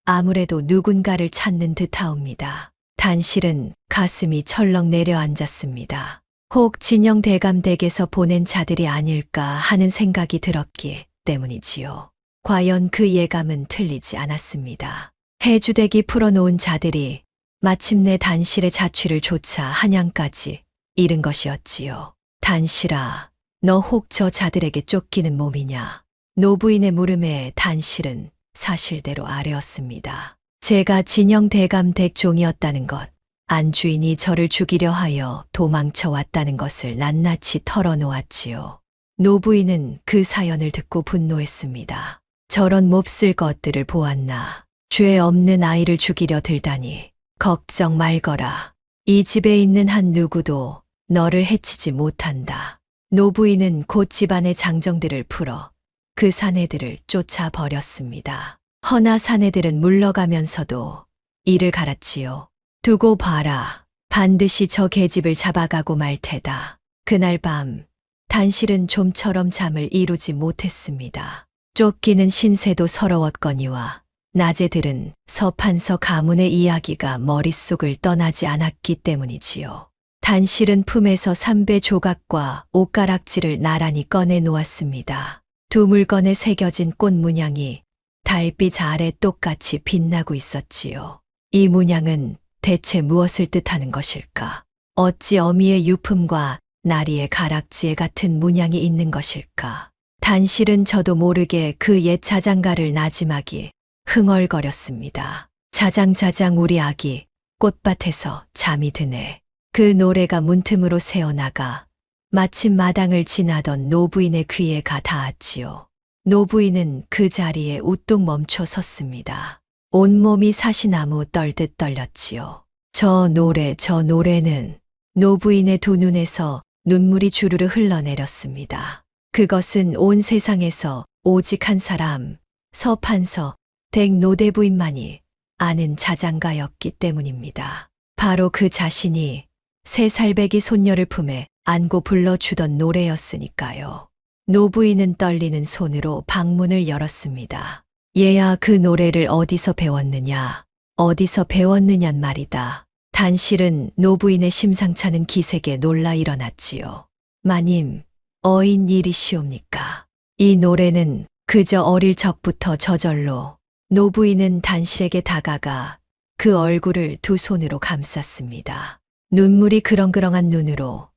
아무래도 누군가를 찾는 듯하옵니다. 단실은 가슴이 철렁 내려앉았습니다. 혹 진영 대감댁에서 보낸 자들이 아닐까 하는 생각이 들었기 때문이지요. 과연 그 예감은 틀리지 않았습니다. 해주댁이 풀어놓은 자들이 마침내 단실의 자취를 쫓아 한양까지 이른 것이었지요. 단실아, 너 혹 저 자들에게 쫓기는 몸이냐? 노부인의 물음에 단실은 사실대로 아뢰었습니다. 제가 진영 대감댁 종이었다는 것, 안주인이 저를 죽이려 하여 도망쳐 왔다는 것을 낱낱이 털어놓았지요. 노부인은 그 사연을 듣고 분노했습니다. 저런 몹쓸 것들을 보았나. 죄 없는 아이를 죽이려 들다니. 걱정 말거라. 이 집에 있는 한 누구도 너를 해치지 못한다. 노부인은 곧 집안의 장정들을 풀어 그 사내들을 쫓아버렸습니다. 허나 사내들은 물러가면서도 이를 갈았지요. 두고 봐라. 반드시 저 계집을 잡아가고 말 테다. 그날 밤 단실은 좀처럼 잠을 이루지 못했습니다. 쫓기는 신세도 서러웠거니와 낮에 들은 서판서 가문의 이야기가 머릿속을 떠나지 않았기 때문이지요. 단실은 품에서 삼배 조각과 옷가락지를 나란히 꺼내 놓았습니다. 두 물건에 새겨진 꽃 문양이 달빛 아래 똑같이 빛나고 있었지요. 이 문양은 대체 무엇을 뜻하는 것일까? 어찌 어미의 유품과 나리의 가락지에 같은 문양이 있는 것일까? 단실은 저도 모르게 그 옛 자장가를 나지막이 흥얼거렸습니다. 자장자장 우리 아기 꽃밭에서 잠이 드네. 그 노래가 문틈으로 새어나가 마침 마당을 지나던 노부인의 귀에 가 닿았지요. 노부인은 그 자리에 우뚝 멈춰 섰습니다. 온몸이 사시나무 떨듯 떨렸지요. 저 노래는 노부인의 두 눈에서 눈물이 주르르 흘러내렸습니다. 그것은 온 세상에서 오직 한 사람, 서판서 댁 노대부인만이 아는 자장가였기 때문입니다. 바로 그 자신이 3살배기 손녀를 품에 안고 불러주던 노래였으니까요. 노부인은 떨리는 손으로 방문을 열었습니다. 얘야, 그 노래를 어디서 배웠느냐? 어디서 배웠느냔 말이다. 단실은 노부인의 심상찮은 기색에 놀라 일어났지요. 마님, 어인 일이시옵니까? 이 노래는 그저 어릴 적부터 저절로. 노부인은 단실에게 다가가 그 얼굴을 두 손으로 감쌌습니다. 눈물이 그렁그렁한 눈으로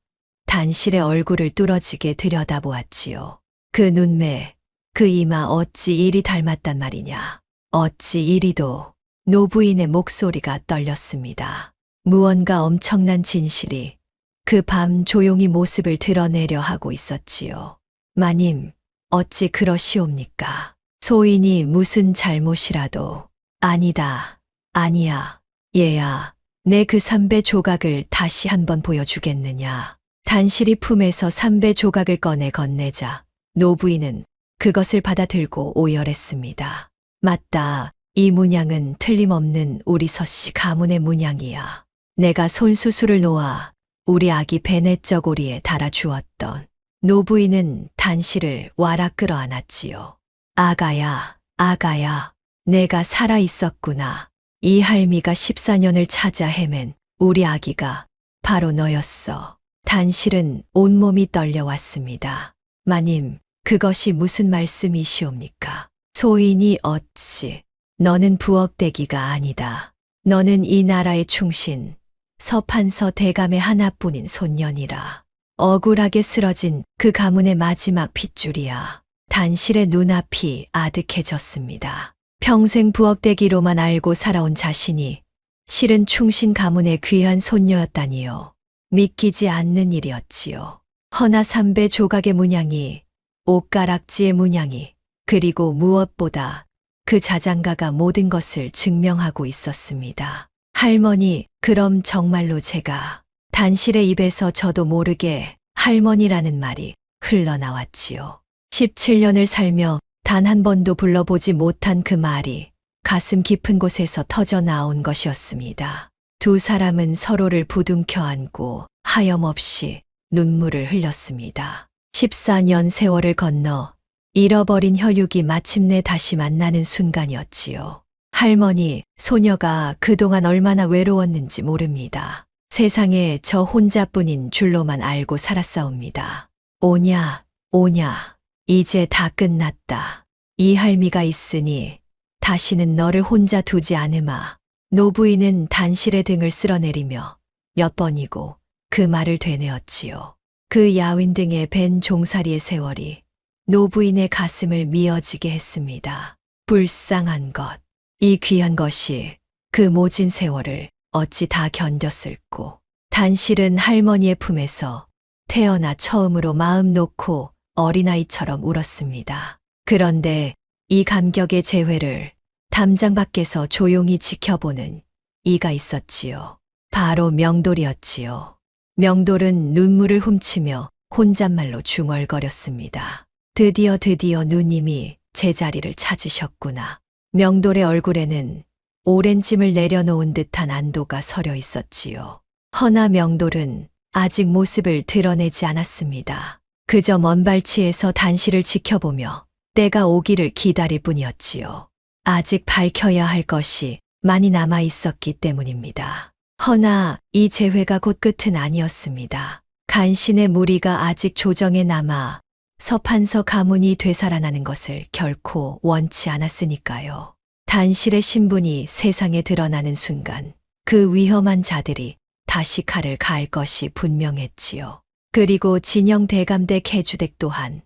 단실의 얼굴을 뚫어지게 들여다보았지요. 그 눈매, 그 이마 어찌 이리 닮았단 말이냐. 어찌 이리도. 노부인의 목소리가 떨렸습니다. 무언가 엄청난 진실이 그 밤 조용히 모습을 드러내려 하고 있었지요. 마님, 어찌 그러시옵니까? 소인이 무슨 잘못이라도. 아니다. 아니야. 얘야, 내 그 삼배 조각을 다시 한번 보여주겠느냐. 단실이 품에서 삼배 조각을 꺼내 건네자 노부인은 그것을 받아들고 오열했습니다. 맞다. 이 문양은 틀림없는 우리 서씨 가문의 문양이야. 내가 손수술을 놓아 우리 아기 베넷저고리에 달아주었던. 노부인은 단실을 와락 끌어안았지요. 아가야, 아가야, 내가 살아있었구나. 이 할미가 14년을 찾아 헤맨 우리 아기가 바로 너였어. 단실은 온몸이 떨려왔습니다. 마님, 그것이 무슨 말씀이시옵니까? 소인이 어찌. 너는 부엌대기가 아니다. 너는 이 나라의 충신, 서판서 대감의 하나뿐인 손년이라. 억울하게 쓰러진 그 가문의 마지막 핏줄이야. 단실의 눈앞이 아득해졌습니다. 평생 부엌대기로만 알고 살아온 자신이 실은 충신 가문의 귀한 손녀였다니요. 믿기지 않는 일이었지요. 허나 삼배 조각의 문양이, 옷가락지의 문양이, 그리고 무엇보다 그 자장가가 모든 것을 증명하고 있었습니다. 할머니, 그럼 정말로 제가. 단실의 입에서 저도 모르게 할머니라는 말이 흘러나왔지요. 17년을 살며 단 한 번도 불러보지 못한 그 말이 가슴 깊은 곳에서 터져 나온 것이었습니다. 두 사람은 서로를 부둥켜 안고 하염없이 눈물을 흘렸습니다. 14년 세월을 건너 잃어버린 혈육이 마침내 다시 만나는 순간이었지요. 할머니, 소녀가 그동안 얼마나 외로웠는지 모릅니다. 세상에 저 혼자뿐인 줄로만 알고 살았사옵니다. 오냐, 오냐, 이제 다 끝났다. 이 할미가 있으니 다시는 너를 혼자 두지 않으마. 노부인은 단실의 등을 쓸어내리며 몇 번이고 그 말을 되뇌었지요. 그 야윈 등에 밴 종살이의 세월이 노부인의 가슴을 미어지게 했습니다. 불쌍한 것. 이 귀한 것이 그 모진 세월을 어찌 다 견뎠을꼬. 단실은 할머니의 품에서 태어나 처음으로 마음 놓고 어린아이처럼 울었습니다. 그런데 이 감격의 재회를 담장 밖에서 조용히 지켜보는 이가 있었지요. 바로 명돌이었지요. 명돌은 눈물을 훔치며 혼잣말로 중얼거렸습니다. 드디어 누님이 제자리를 찾으셨구나. 명돌의 얼굴에는 오랜 짐을 내려놓은 듯한 안도가 서려 있었지요. 허나 명돌은 아직 모습을 드러내지 않았습니다. 그저 먼 발치에서 단시를 지켜보며 때가 오기를 기다릴 뿐이었지요. 아직 밝혀야 할 것이 많이 남아 있었기 때문입니다. 허나 이 재회가 곧 끝은 아니었습니다. 간신의 무리가 아직 조정에 남아 서판서 가문이 되살아나는 것을 결코 원치 않았으니까요. 단실의 신분이 세상에 드러나는 순간 그 위험한 자들이 다시 칼을 갈 것이 분명했지요. 그리고 진영 대감대 개주댁 또한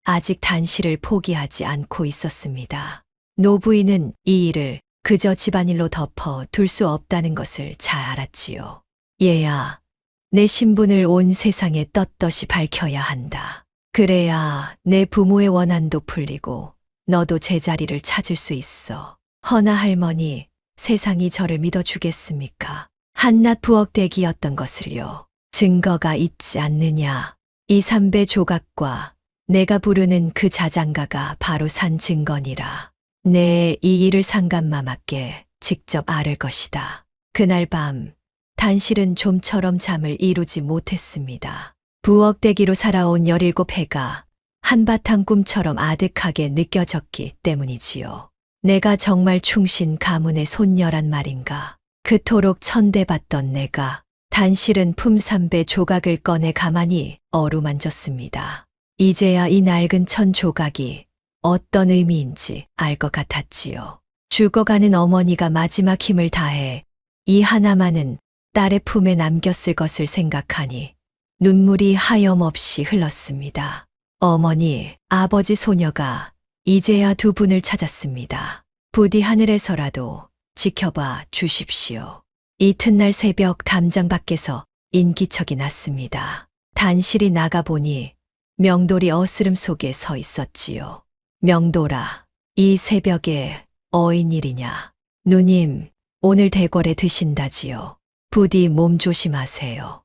아직 단실을 포기하지 않고 있었습니다. 노부인은 이 일을 그저 집안일로 덮어 둘 수 없다는 것을 잘 알았지요. 얘야, 내 신분을 온 세상에 떳떳이 밝혀야 한다. 그래야 내 부모의 원한도 풀리고 너도 제자리를 찾을 수 있어. 허나 할머니, 세상이 저를 믿어주겠습니까? 한낱 부엌대기였던 것을요. 증거가 있지 않느냐. 이 삼배 조각과 내가 부르는 그 자장가가 바로 산 증거니라. 내 이 일을 상감마마께 직접 아를 것이다. 그날 밤 단실은 좀처럼 잠을 이루지 못했습니다. 부엌대기로 살아온 17해가 한바탕 꿈처럼 아득하게 느껴졌기 때문이지요. 내가 정말 충신 가문의 손녀란 말인가. 그토록 천대받던 내가 단실은 품삼배 조각을 꺼내 가만히 어루만졌습니다. 이제야 이 낡은 천 조각이 어떤 의미인지 알 것 같았지요. 죽어가는 어머니가 마지막 힘을 다해 이 하나만은 딸의 품에 남겼을 것을 생각하니 눈물이 하염없이 흘렀습니다. 어머니, 아버지 소녀가 이제야 두 분을 찾았습니다. 부디 하늘에서라도 지켜봐 주십시오. 이튿날 새벽 담장 밖에서 인기척이 났습니다. 단실이 나가보니 명돌이 어스름 속에 서 있었지요. 명돌아, 이 새벽에 어인일이냐? 누님, 오늘 대궐에 드신다지요. 부디 몸 조심하세요.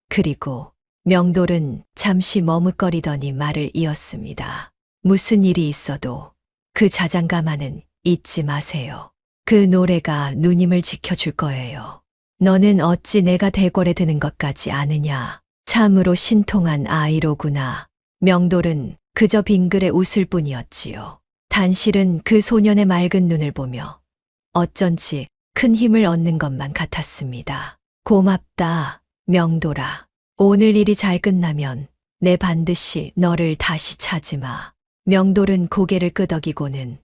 그리고 명돌은 잠시 머뭇거리더니 말을 이었습니다. 무슨 일이 있어도 그 자장가만은 잊지 마세요. 그 노래가 누님을 지켜줄 거예요. 너는 어찌 내가 대궐에 드는 것까지 아느냐? 참으로 신통한 아이로구나. 명돌은 그저 빙그레 웃을 뿐이었지요. 단실은 그 소년의 맑은 눈을 보며 어쩐지 큰 힘을 얻는 것만 같았습니다. 고맙다, 명돌아. 오늘 일이 잘 끝나면 내 반드시 너를 다시 찾으마. 명돌은 고개를 끄덕이고는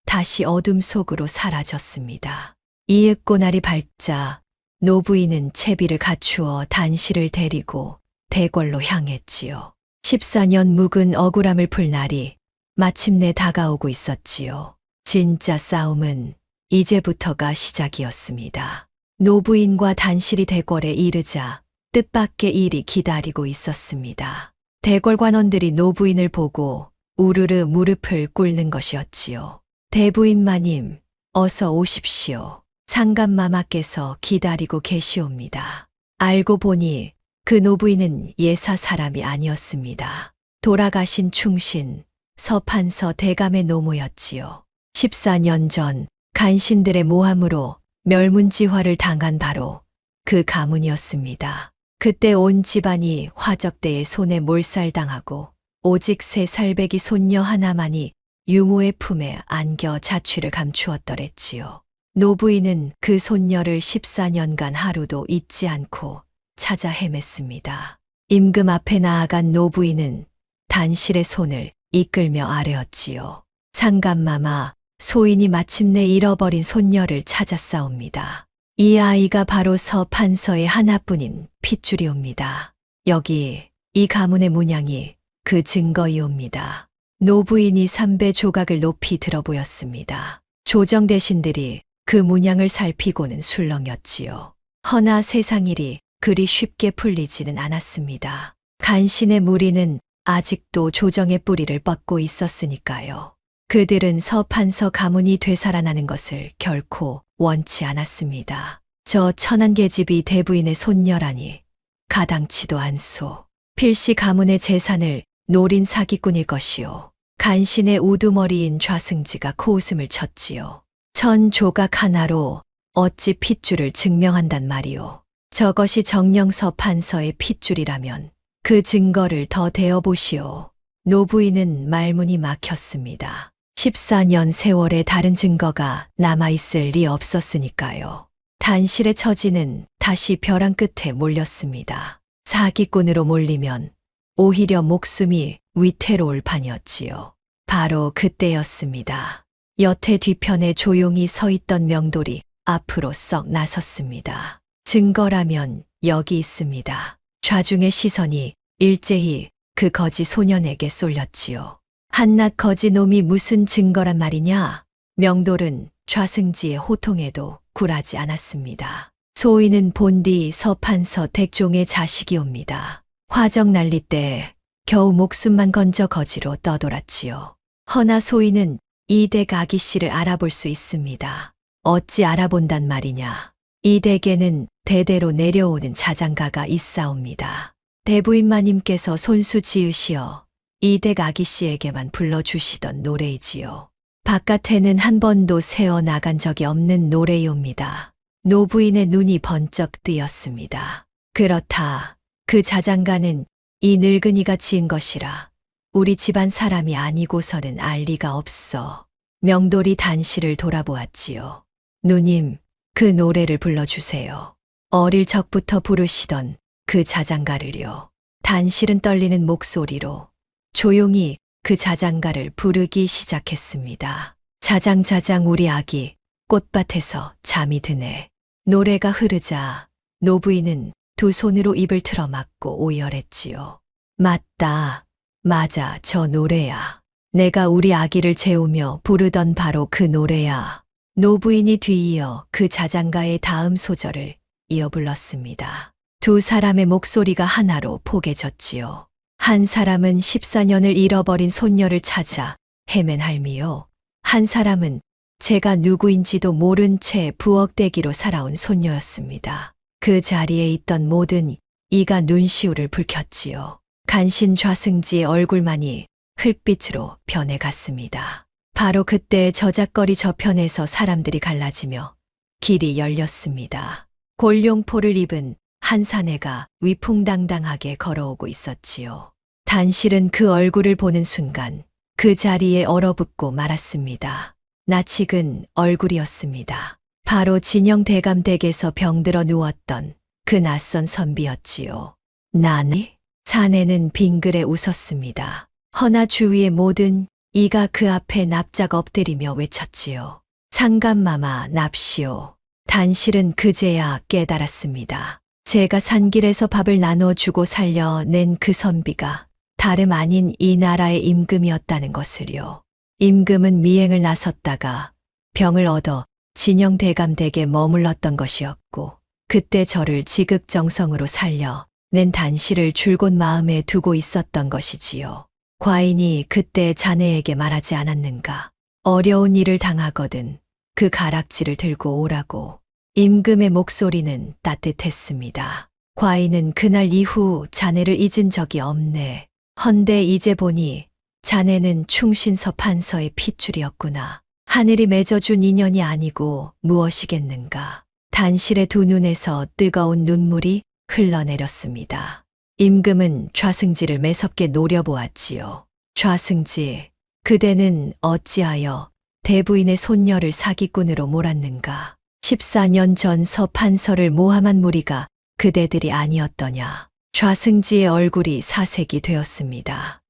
다시 어둠 속으로 사라졌습니다. 이윽고 날이 밝자 노부인은 채비를 갖추어 단실을 데리고 대궐로 향했지요. 14년 묵은 억울함을 풀 날이 마침내 다가오고 있었지요. 진짜 싸움은 이제부터가 시작이었습니다. 노부인과 단실이 대궐에 이르자 뜻밖의 일이 기다리고 있었습니다. 대궐 관원들이 노부인을 보고 우르르 무릎을 꿇는 것이었지요. 대부인마님, 어서 오십시오. 상감마마께서 기다리고 계시옵니다. 알고 보니 그 노부인은 예사 사람이 아니었습니다. 돌아가신 충신, 서판서 대감의 노모였지요. 14년 전 간신들의 모함으로 멸문지화를 당한 바로 그 가문이었습니다. 그때 온 집안이 화적대의 손에 몰살당하고 오직 세 살배기 손녀 하나만이 유모의 품에 안겨 자취를 감추었더랬지요. 노부인은 그 손녀를 14년간 하루도 잊지 않고 찾아 헤맸습니다. 임금 앞에 나아간 노부인은 단실의 손을 이끌며 아뢰었지요. 상감마마, 소인이 마침내 잃어버린 손녀를 찾았사옵니다. 이 아이가 바로 서판서의 하나뿐인 핏줄이옵니다. 여기 이 가문의 문양이 그 증거이옵니다. 노부인이 삼배 조각을 높이 들어 보였습니다. 조정 대신들이 그 문양을 살피고는 술렁였지요. 허나 세상일이 그리 쉽게 풀리지는 않았습니다. 간신의 무리는 아직도 조정의 뿌리를 뻗고 있었으니까요. 그들은 서판서 가문이 되살아나는 것을 결코 원치 않았습니다. 저 천안계집이 대부인의 손녀라니 가당치도 않소. 필시 가문의 재산을 노린 사기꾼일 것이오. 간신의 우두머리인 좌승지가 코웃음을 쳤지요. 천 조각 하나로 어찌 핏줄을 증명한단 말이오. 저것이 정령서 판서의 핏줄이라면 그 증거를 더 대어보시오. 노부인은 말문이 막혔습니다. 14년 세월에 다른 증거가 남아있을 리 없었으니까요. 단실의 처지는 다시 벼랑 끝에 몰렸습니다. 사기꾼으로 몰리면 오히려 목숨이 위태로울 판이었지요. 바로 그때였습니다. 여태 뒤편에 조용히 서 있던 명돌이 앞으로 썩 나섰습니다. 증거라면 여기 있습니다. 좌중의 시선이 일제히 그 거지 소년에게 쏠렸지요. 한낱 거지 놈이 무슨 증거란 말이냐? 명돌은 좌승지의 호통에도 굴하지 않았습니다. 소인은 본디 서판서 댁종의 자식이옵니다. 화정 난리 때 겨우 목숨만 건져 거지로 떠돌았지요. 허나 소인은 이 댁 아기씨를 알아볼 수 있습니다. 어찌 알아본단 말이냐. 이 댁에는 대대로 내려오는 자장가가 있사옵니다. 대부인마님께서 손수 지으시어 이 댁 아기씨에게만 불러주시던 노래이지요. 바깥에는 한 번도 새어 나간 적이 없는 노래이옵니다. 노부인의 눈이 번쩍 뜨였습니다. 그렇다. 그 자장가는 이 늙은이가 지은 것이라 우리 집안 사람이 아니고서는 알 리가 없어. 명돌이 단실을 돌아보았지요. 누님, 그 노래를 불러주세요. 어릴 적부터 부르시던 그 자장가를요. 단실은 떨리는 목소리로 조용히 그 자장가를 부르기 시작했습니다. 자장자장 우리 아기 꽃밭에서 잠이 드네. 노래가 흐르자 노부인은 두 손으로 입을 틀어막고 오열했지요. 맞다. 맞아, 저 노래야. 내가 우리 아기를 재우며 부르던 바로 그 노래야. 노부인이 뒤이어 그 자장가의 다음 소절을 이어 불렀습니다. 두 사람의 목소리가 하나로 포개졌지요. 한 사람은 14년을 잃어버린 손녀를 찾아 헤맨 할미요. 한 사람은 제가 누구인지도 모른 채 부엌대기로 살아온 손녀였습니다. 그 자리에 있던 모든 이가 눈시울을 붉혔지요. 간신 좌승지의 얼굴만이 흙빛으로 변해갔습니다. 바로 그때 저작거리 저편에서 사람들이 갈라지며 길이 열렸습니다. 골룡포를 입은 한 사내가 위풍당당하게 걸어오고 있었지요. 단실은 그 얼굴을 보는 순간 그 자리에 얼어붙고 말았습니다. 낯익은 얼굴이었습니다. 바로 진영 대감댁에서 병들어 누웠던 그 낯선 선비였지요. 나니? 사내는 빙그레 웃었습니다. 허나 주위의 모든 이가 그 앞에 납작 엎드리며 외쳤지요. 상감마마 납시오. 단실은 그제야 깨달았습니다. 제가 산길에서 밥을 나눠주고 살려낸 그 선비가 다름 아닌 이 나라의 임금이었다는 것을요. 임금은 미행을 나섰다가 병을 얻어 진영 대감댁에 머물렀던 것이었고 그때 저를 지극정성으로 살려 낸 단실을 줄곧 마음에 두고 있었던 것이지요. 과인이 그때 자네에게 말하지 않았는가. 어려운 일을 당하거든 그 가락지를 들고 오라고. 임금의 목소리는 따뜻했습니다. 과인은 그날 이후 자네를 잊은 적이 없네. 헌데 이제 보니 자네는 충신서 판서의 핏줄이었구나. 하늘이 맺어준 인연이 아니고 무엇이겠는가. 단실의 두 눈에서 뜨거운 눈물이 흘러내렸습니다. 임금은 좌승지를 매섭게 노려보았지요. 좌승지, 그대는 어찌하여 대부인의 손녀를 사기꾼으로 몰았는가. 14년 전 서판서를 모함한 무리가 그대들이 아니었더냐. 좌승지의 얼굴이 사색이 되었습니다.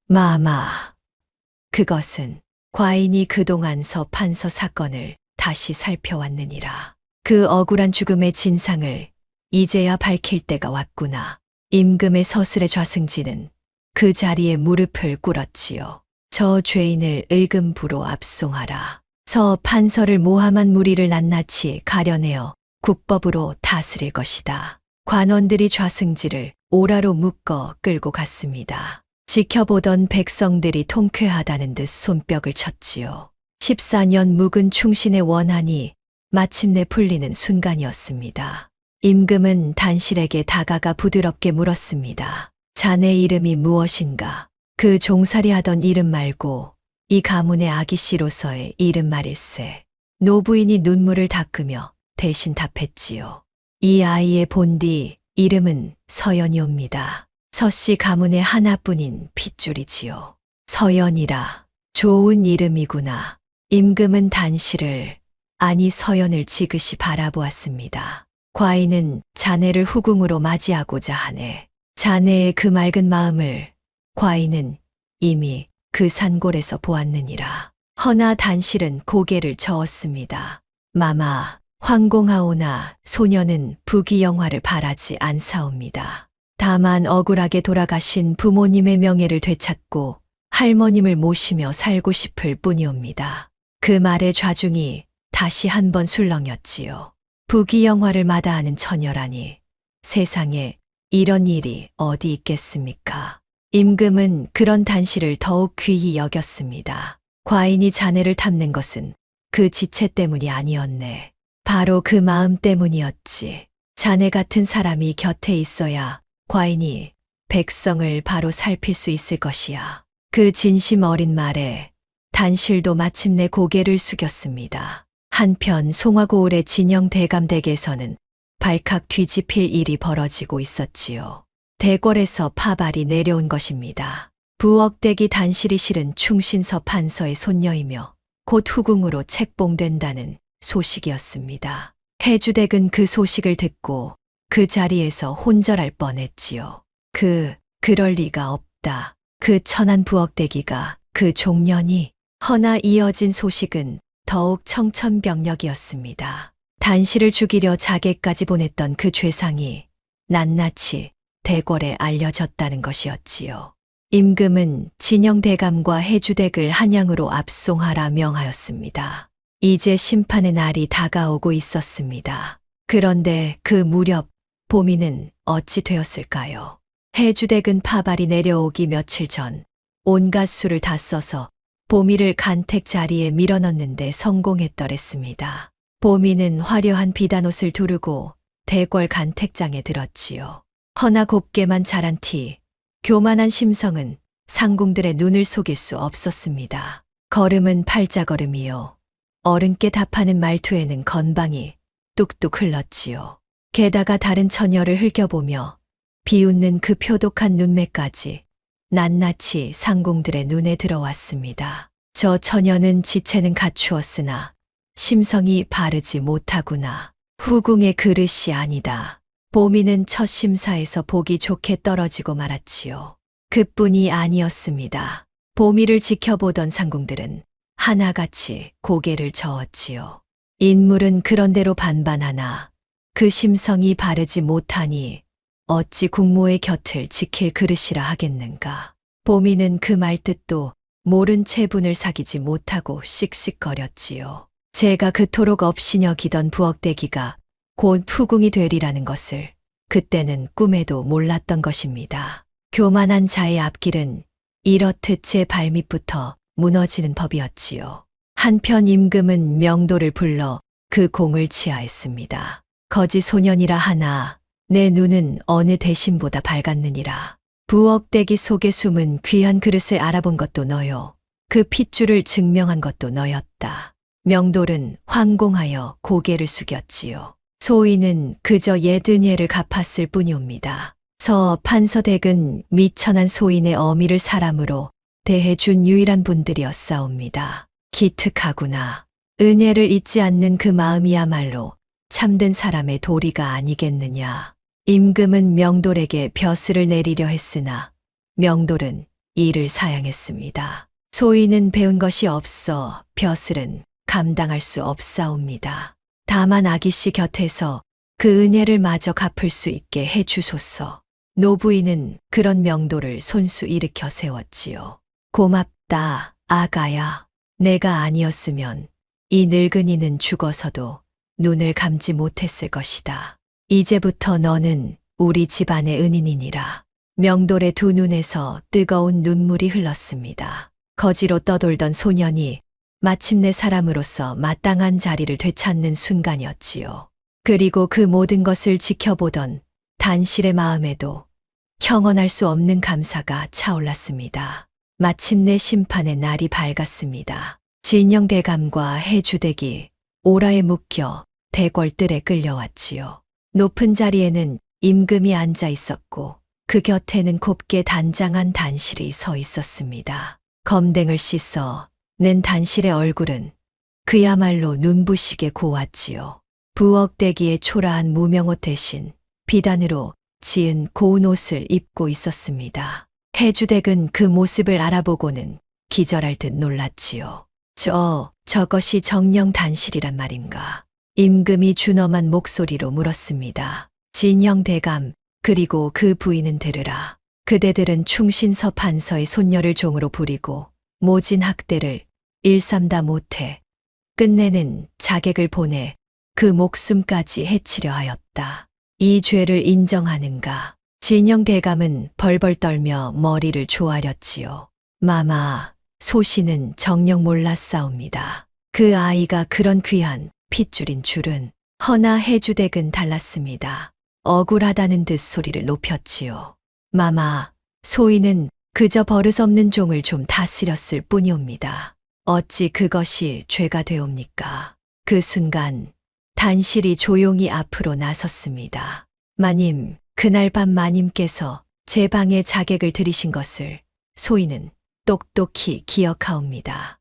마마. 그것은 과인이 그동안 서판서 사건을 다시 살펴왔느니라. 그 억울한 죽음의 진상을 이제야 밝힐 때가 왔구나. 임금의 서슬의 좌승지는 그 자리에 무릎을 꿇었지요. 저 죄인을 의금부로 압송하라. 서 판서를 모함한 무리를 낱낱이 가려내어 국법으로 다스릴 것이다. 관원들이 좌승지를 오라로 묶어 끌고 갔습니다. 지켜보던 백성들이 통쾌하다는 듯 손뼉을 쳤지요. 14년 묵은 충신의 원한이 마침내 풀리는 순간이었습니다. 임금은 단실에게 다가가 부드럽게 물었습니다. 자네 이름이 무엇인가? 그 종살이 하던 이름 말고 이 가문의 아기씨로서의 이름 말일세. 노부인이 눈물을 닦으며 대신 답했지요. 이 아이의 본디 이름은 서연이옵니다. 서씨 가문의 하나뿐인 핏줄이지요. 서연이라 좋은 이름이구나. 임금은 단씨를 아니 서연을 지그시 바라보았습니다. 과인은 자네를 후궁으로 맞이하고자 하네. 자네의 그 맑은 마음을 과인은 이미 그 산골에서 보았느니라. 허나 단실은 고개를 저었습니다. 마마, 황공하오나 소녀는 부귀영화를 바라지 않사옵니다. 다만 억울하게 돌아가신 부모님의 명예를 되찾고 할머님을 모시며 살고 싶을 뿐이옵니다. 그 말에 좌중이 다시 한 번 술렁였지요. 부귀영화를 마다하는 처녀라니 세상에 이런 일이 어디 있겠습니까? 임금은 그런 단시를 더욱 귀히 여겼습니다. 과인이 자네를 탐낸 것은 그 지체 때문이 아니었네. 바로 그 마음 때문이었지. 자네 같은 사람이 곁에 있어야 과인이 백성을 바로 살필 수 있을 것이야. 그 진심 어린 말에 단실도 마침내 고개를 숙였습니다. 한편 송화고을의 진영 대감댁에서는 발칵 뒤집힐 일이 벌어지고 있었지요. 대궐에서 파발이 내려온 것입니다. 부엌댁이 단실이 실은 충신서 판서의 손녀이며 곧 후궁으로 책봉된다는 소식이었습니다. 해주댁은 그 소식을 듣고 그 자리에서 혼절할 뻔했지요. 그럴 리가 없다. 그 천한 부엌대기가 그 종년이. 허나 이어진 소식은 더욱 청천벽력이었습니다. 단실을 죽이려 자객까지 보냈던 그 죄상이 낱낱이 대궐에 알려졌다는 것이었지요. 임금은 진영대감과 해주댁을 한양으로 압송하라 명하였습니다. 이제 심판의 날이 다가오고 있었습니다. 그런데 그 무렵 보미는 어찌 되었을까요? 해주댁은 파발이 내려오기 며칠 전 온갖 수를 다 써서 보미를 간택 자리에 밀어넣는데 성공했더랬습니다. 보미는 화려한 비단옷을 두르고 대궐 간택장에 들었지요. 허나 곱게만 자란 티, 교만한 심성은 상궁들의 눈을 속일 수 없었습니다. 걸음은 팔자걸음이요. 어른께 답하는 말투에는 건방이 뚝뚝 흘렀지요. 게다가 다른 처녀를 흘겨보며 비웃는 그 표독한 눈매까지 낱낱이 상궁들의 눈에 들어왔습니다. 저 처녀는 지체는 갖추었으나 심성이 바르지 못하구나. 후궁의 그릇이 아니다. 보미는 첫 심사에서 보기 좋게 떨어지고 말았지요. 그뿐이 아니었습니다. 보미를 지켜보던 상궁들은 하나같이 고개를 저었지요. 인물은 그런대로 반반하나 그 심성이 바르지 못하니 어찌 국모의 곁을 지킬 그릇이라 하겠는가. 보미는 그 말뜻도 모른 채 분을 사귀지 못하고 씩씩거렸지요. 제가 그토록 업신여기던 부엌대기가 곧 후궁이 되리라는 것을 그때는 꿈에도 몰랐던 것입니다. 교만한 자의 앞길은 이렇듯 제 발밑부터 무너지는 법이었지요. 한편 임금은 명도를 불러 그 공을 치하했습니다. 거지 소년이라 하나 내 눈은 어느 대신보다 밝았느니라. 부엌대기 속에 숨은 귀한 그릇을 알아본 것도 너요. 그 핏줄을 증명한 것도 너였다. 명돌은 황공하여 고개를 숙였지요. 소인은 그저 옛 은혜를 갚았을 뿐이옵니다. 서 판서댁은 미천한 소인의 어미를 사람으로 대해준 유일한 분들이었사옵니다. 기특하구나. 은혜를 잊지 않는 그 마음이야말로 참된 사람의 도리가 아니겠느냐. 임금은 명돌에게 벼슬을 내리려 했으나 명돌은 이를 사양했습니다. 소인은 배운 것이 없어 벼슬은 감당할 수 없사옵니다. 다만 아기씨 곁에서 그 은혜를 마저 갚을 수 있게 해주소서. 노부인은 그런 명도를 손수 일으켜 세웠지요. 고맙다, 아가야. 내가 아니었으면 이 늙은이는 죽어서도 눈을 감지 못했을 것이다. 이제부터 너는 우리 집안의 은인이니라. 명돌의 두 눈에서 뜨거운 눈물이 흘렀습니다. 거지로 떠돌던 소년이 마침내 사람으로서 마땅한 자리를 되찾는 순간이었지요. 그리고 그 모든 것을 지켜보던 단실의 마음에도 형언할 수 없는 감사가 차올랐습니다. 마침내 심판의 날이 밝았습니다. 진영대감과 해주댁이 오라에 묶여 대궐뜰에 끌려왔지요. 높은 자리에는 임금이 앉아 있었고 그 곁에는 곱게 단장한 단실이 서 있었습니다. 검댕을 씻어 낸 단실의 얼굴은 그야말로 눈부시게 고왔지요. 부엌대기에 초라한 무명옷 대신 비단으로 지은 고운 옷을 입고 있었습니다. 해주댁은 그 모습을 알아보고는 기절할 듯 놀랐지요. 저것이 정령 단실이란 말인가? 임금이 준엄한 목소리로 물었습니다. 진영대감, 그리고 그 부인은 들으라. 그대들은 충신서 판서의 손녀를 종으로 부리고 모진 학대를 일삼다 못해 끝내는 자객을 보내 그 목숨까지 해치려 하였다. 이 죄를 인정하는가? 진영대감은 벌벌 떨며 머리를 조아렸지요. 마마, 소신은 정녕 몰랐사옵니다. 그 아이가 그런 귀한 핏줄인 줄은. 허나 해주댁은 달랐습니다. 억울하다는 듯 소리를 높였지요. 마마, 소인은 그저 버릇없는 종을 좀 다스렸을 뿐이옵니다. 어찌 그것이 죄가 되옵니까? 그 순간 단실이 조용히 앞으로 나섰습니다. 마님, 그날 밤 마님께서 제 방에 자객을 들이신 것을 소인은 똑똑히 기억하옵니다.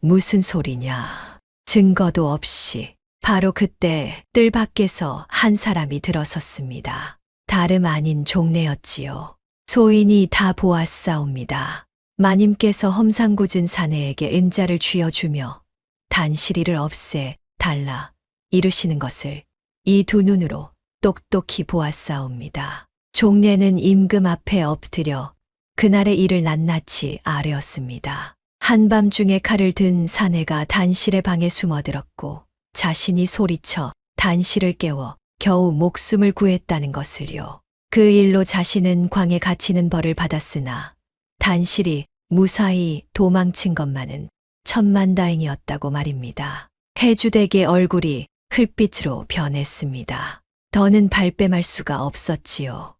무슨 소리냐? 증거도 없이. 바로 그때 뜰 밖에서 한 사람이 들어섰습니다. 다름 아닌 종래였지요. 소인이 다 보았사옵니다. 마님께서 험상궂은 사내에게 은자를 쥐어주며 단실이를 없애 달라 이루시는 것을 이 두 눈으로 똑똑히 보았사옵니다. 종래는 임금 앞에 엎드려 그날의 일을 낱낱이 아뢰었습니다. 한밤중에 칼을 든 사내가 단실의 방에 숨어들었고 자신이 소리쳐 단실을 깨워 겨우 목숨을 구했다는 것을요. 그 일로 자신은 광에 갇히는 벌을 받았으나 단실이 무사히 도망친 것만은 천만다행이었다고 말입니다. 해주댁의 얼굴이 흙빛으로 변했습니다. 더는 발뺌할 수가 없었지요.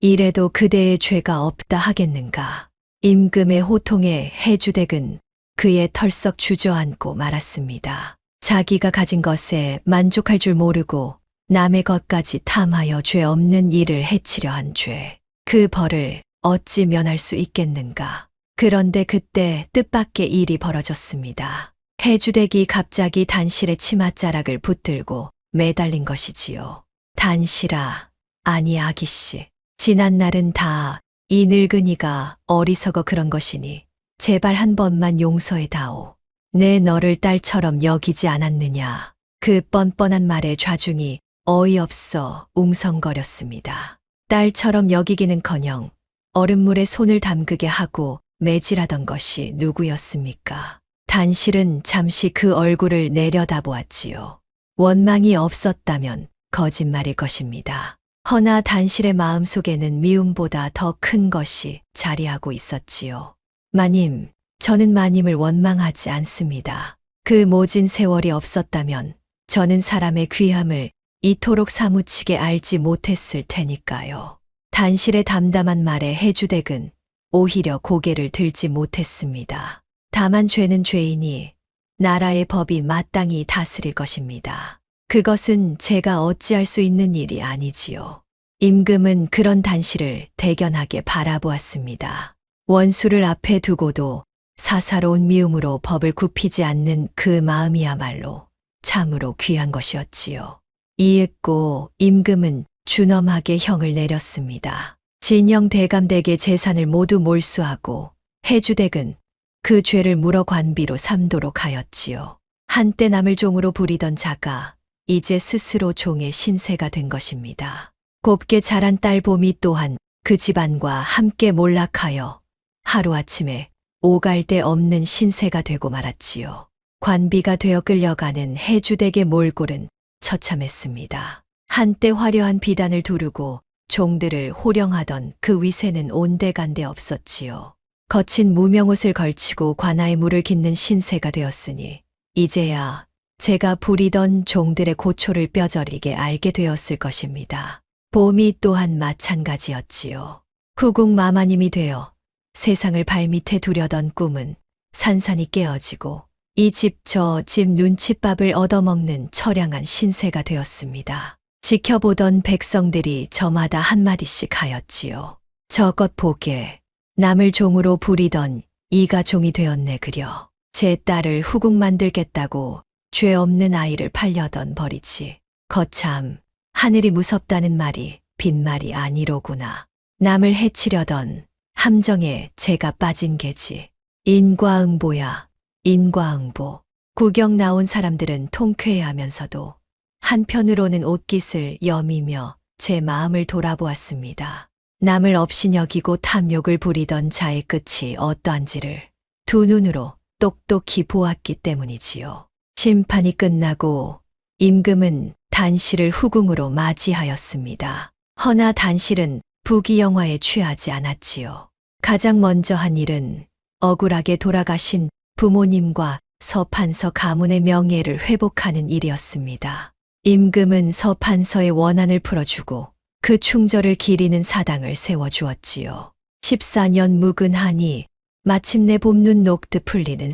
이래도 그대의 죄가 없다 하겠는가. 임금의 호통에 해주댁은 그의 털썩 주저앉고 말았습니다. 자기가 가진 것에 만족할 줄 모르고 남의 것까지 탐하여 죄 없는 이를 해치려 한 죄. 그 벌을 어찌 면할 수 있겠는가. 그런데 그때 뜻밖의 일이 벌어졌습니다. 해주댁이 갑자기 단실의 치맛자락을 붙들고 매달린 것이지요. 단실아, 아니 아기씨. 지난 날은 다 이 늙은이가 어리석어 그런 것이니 제발 한 번만 용서해 다오. 내 너를 딸처럼 여기지 않았느냐. 그 뻔뻔한 말에 좌중이 어이없어 웅성거렸습니다. 딸처럼 여기기는커녕 얼음물에 손을 담그게 하고 매질하던 것이 누구였습니까? 단실은 잠시 그 얼굴을 내려다보았지요. 원망이 없었다면 거짓말일 것입니다. 허나 단실의 마음속에는 미움보다 더 큰 것이 자리하고 있었지요. 마님, 저는 마님을 원망하지 않습니다. 그 모진 세월이 없었다면 저는 사람의 귀함을 이토록 사무치게 알지 못했을 테니까요. 단실의 담담한 말에 해주댁은 오히려 고개를 들지 못했습니다. 다만 죄는 죄이니 나라의 법이 마땅히 다스릴 것입니다. 그것은 제가 어찌할 수 있는 일이 아니지요. 임금은 그런 단실을 대견하게 바라보았습니다. 원수를 앞에 두고도 사사로운 미움으로 법을 굽히지 않는 그 마음이야말로 참으로 귀한 것이었지요. 이윽고 임금은 준엄하게 형을 내렸습니다. 진영 대감댁의 재산을 모두 몰수하고 해주댁은 그 죄를 물어 관비로 삼도록 하였지요. 한때 남을 종으로 부리던 자가 이제 스스로 종의 신세가 된 것입니다. 곱게 자란 딸 봄이 또한 그 집안과 함께 몰락하여 하루아침에 오갈 데 없는 신세가 되고 말았지요. 관비가 되어 끌려가는 해주댁의 몰골은 처참했습니다. 한때 화려한 비단을 두르고 종들을 호령하던 그 위세는 온데간데 없었지요. 거친 무명옷을 걸치고 관아에 물을 깃는 신세가 되었으니 이제야 제가 부리던 종들의 고초를 뼈저리게 알게 되었을 것입니다. 봄이 또한 마찬가지였지요. 후궁 마마님이 되어 세상을 발밑에 두려던 꿈은 산산이 깨어지고 이 집 저 집 눈칫밥을 얻어먹는 처량한 신세가 되었습니다. 지켜보던 백성들이 저마다 한마디씩 하였지요. 저것 보게 남을 종으로 부리던 이가 종이 되었네 그려. 제 딸을 후궁 만들겠다고 죄 없는 아이를 팔려던 버리지. 거참 하늘이 무섭다는 말이 빈말이 아니로구나. 남을 해치려던 함정에 제가 빠진 게지. 인과응보야, 인과응보. 구경 나온 사람들은 통쾌해하면서도 한편으로는 옷깃을 여미며 제 마음을 돌아보았습니다. 남을 업신여기고 탐욕을 부리던 자의 끝이 어떠한지를 두 눈으로 똑똑히 보았기 때문이지요. 심판이 끝나고 임금은 단실을 후궁으로 맞이하였습니다. 허나 단실은 부귀영화에 취하지 않았지요. 가장 먼저 한 일은 억울하게 돌아가신 부모님과 서판서 가문의 명예를 회복하는 일이었습니다. 임금은 서판서의 원한을 풀어주고 그 충절을 기리는 사당을 세워주었지요. 14년 묵은 한이 마침내 봄눈 녹듯 풀리는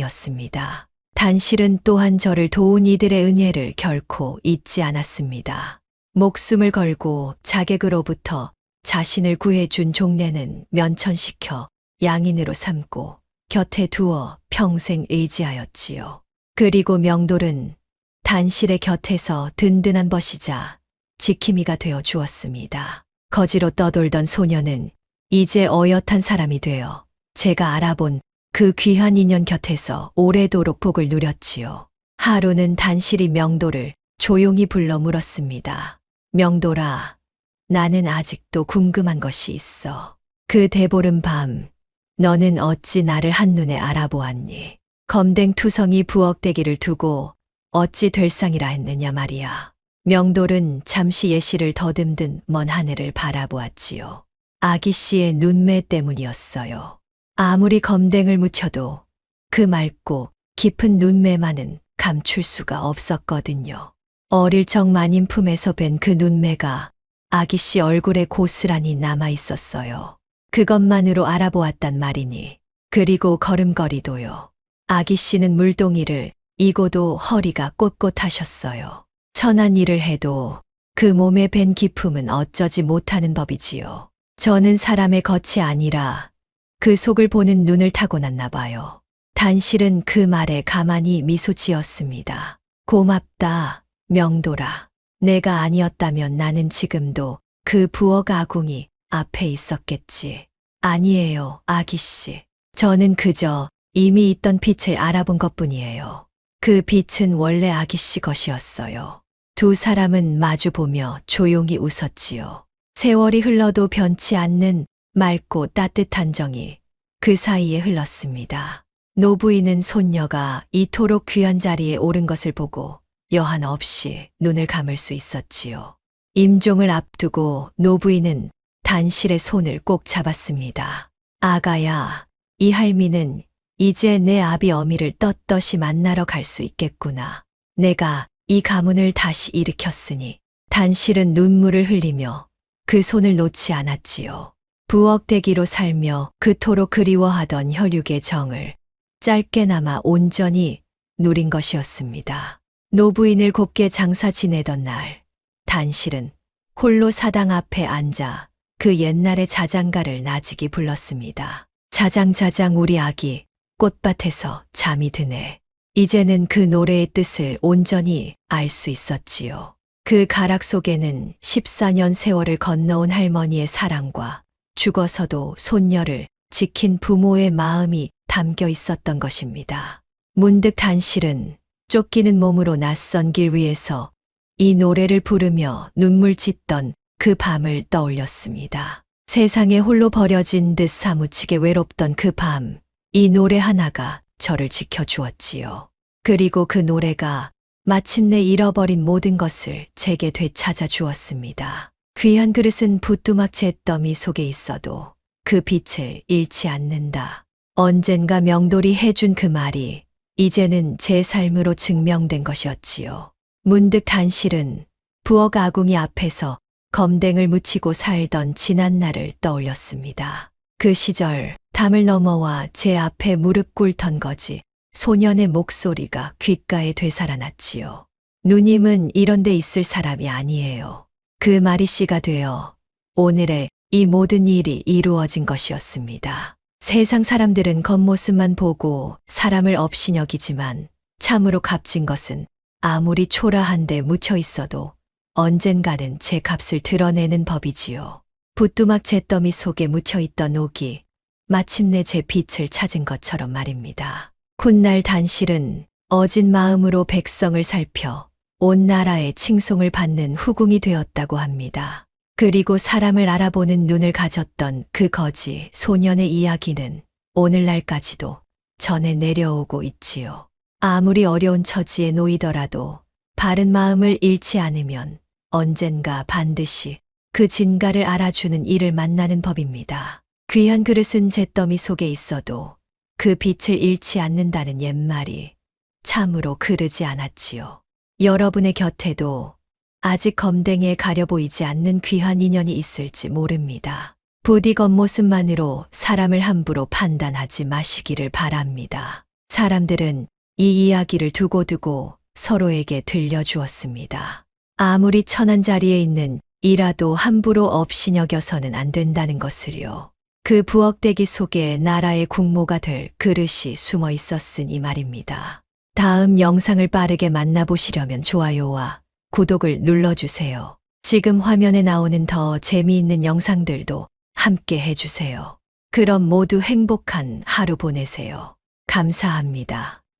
순간이었습니다. 단실은 또한 저를 도운 이들의 은혜를 결코 잊지 않았습니다. 목숨을 걸고 자객으로부터 자신을 구해준 종래는 면천시켜 양인으로 삼고 곁에 두어 평생 의지하였지요. 그리고 명돌은 단실의 곁에서 든든한 벗이자 지킴이가 되어 주었습니다. 거지로 떠돌던 소녀는 이제 어엿한 사람이 되어 제가 알아본 그 귀한 인연 곁에서 오래도록 복을 누렸지요. 하루는 단실이 명돌을 조용히 불러 물었습니다. 명돌아, 나는 아직도 궁금한 것이 있어. 그 대보름 밤, 너는 어찌 나를 한눈에 알아보았니? 검댕투성이 부엌대기를 두고 어찌 될 상이라 했느냐 말이야. 명돌은 잠시 예시를 더듬든 먼 하늘을 바라보았지요. 아기 씨의 눈매 때문이었어요. 아무리 검댕을 묻혀도 그 맑고 깊은 눈매만은 감출 수가 없었거든요. 어릴 적 마님 품에서 뵌 그 눈매가 아기 씨 얼굴에 고스란히 남아 있었어요. 그것만으로 알아보았단 말이니. 그리고 걸음걸이도요. 아기 씨는 물동이를 이고도 허리가 꼿꼿하셨어요. 천한 일을 해도 그 몸에 밴 기품은 어쩌지 못하는 법이지요. 저는 사람의 겉이 아니라 그 속을 보는 눈을 타고났나 봐요. 단실은 그 말에 가만히 미소 지었습니다. 고맙다, 명돌아. 내가 아니었다면 나는 지금도 그 부엌 아궁이 앞에 있었겠지. 아니에요, 아기씨. 저는 그저 이미 있던 빛을 알아본 것뿐이에요. 그 빛은 원래 아기씨 것이었어요. 두 사람은 마주보며 조용히 웃었지요. 세월이 흘러도 변치 않는 맑고 따뜻한 정이 그 사이에 흘렀습니다. 노부인은 손녀가 이토록 귀한 자리에 오른 것을 보고 여한 없이 눈을 감을 수 있었지요. 임종을 앞두고 노부인은 단실의 손을 꼭 잡았습니다. 아가야, 이 할미는 이제 내 아비 어미를 떳떳이 만나러 갈 수 있겠구나. 내가 이 가문을 다시 일으켰으니. 단실은 눈물을 흘리며 그 손을 놓지 않았지요. 부엌대기로 살며 그토록 그리워하던 혈육의 정을 짧게나마 온전히 누린 것이었습니다. 노부인을 곱게 장사 지내던 날, 단실은 홀로 사당 앞에 앉아 그 옛날의 자장가를 나직이 불렀습니다. 자장자장 우리 아기 꽃밭에서 잠이 드네. 이제는 그 노래의 뜻을 온전히 알 수 있었지요. 그 가락 속에는 14년 세월을 건너온 할머니의 사랑과 죽어서도 손녀를 지킨 부모의 마음이 담겨 있었던 것입니다. 문득 단실은 쫓기는 몸으로 낯선 길 위에서 이 노래를 부르며 눈물 짓던 그 밤을 떠올렸습니다. 세상에 홀로 버려진 듯 사무치게 외롭던 그 밤, 이 노래 하나가 저를 지켜주었지요. 그리고 그 노래가 마침내 잃어버린 모든 것을 제게 되찾아 주었습니다. 귀한 그릇은 부뚜막 잿더미 속에 있어도 그 빛을 잃지 않는다. 언젠가 명돌이 해준 그 말이 이제는 제 삶으로 증명된 것이었지요. 문득 단실은 부엌 아궁이 앞에서 검댕을 묻히고 살던 지난 날을 떠올렸습니다. 그 시절 담을 넘어와 제 앞에 무릎 꿇던 거지 소년의 목소리가 귓가에 되살아났지요. 누님은 이런 데 있을 사람이 아니에요. 그 말이 씨가 되어 오늘의 이 모든 일이 이루어진 것이었습니다. 세상 사람들은 겉모습만 보고 사람을 업신여기지만 참으로 값진 것은 아무리 초라한 데 묻혀 있어도 언젠가는 제 값을 드러내는 법이지요. 부뚜막 잿더미 속에 묻혀 있던 옥이 마침내 제 빛을 찾은 것처럼 말입니다. 훗날 단실은 어진 마음으로 백성을 살펴 온 나라의 칭송을 받는 후궁이 되었다고 합니다. 그리고 사람을 알아보는 눈을 가졌던 그 거지 소년의 이야기는 오늘날까지도 전해 내려오고 있지요. 아무리 어려운 처지에 놓이더라도 바른 마음을 잃지 않으면 언젠가 반드시 그 진가를 알아주는 이를 만나는 법입니다. 귀한 그릇은 잿더미 속에 있어도 그 빛을 잃지 않는다는 옛말이 참으로 그르지 않았지요. 여러분의 곁에도 아직 검댕이에 가려 보이지 않는 귀한 인연이 있을지 모릅니다. 부디 겉모습만으로 사람을 함부로 판단하지 마시기를 바랍니다. 사람들은 이 이야기를 두고두고 서로에게 들려주었습니다. 아무리 천한 자리에 있는 이라도 함부로 업신여겨서는 안 된다는 것을요. 그 부엌대기 속에 나라의 국모가 될 그릇이 숨어 있었으니 말입니다. 다음 영상을 빠르게 만나보시려면 좋아요와 구독을 눌러주세요. 지금 화면에 나오는 더 재미있는 영상들도 함께 해주세요. 그럼 모두 행복한 하루 보내세요. 감사합니다.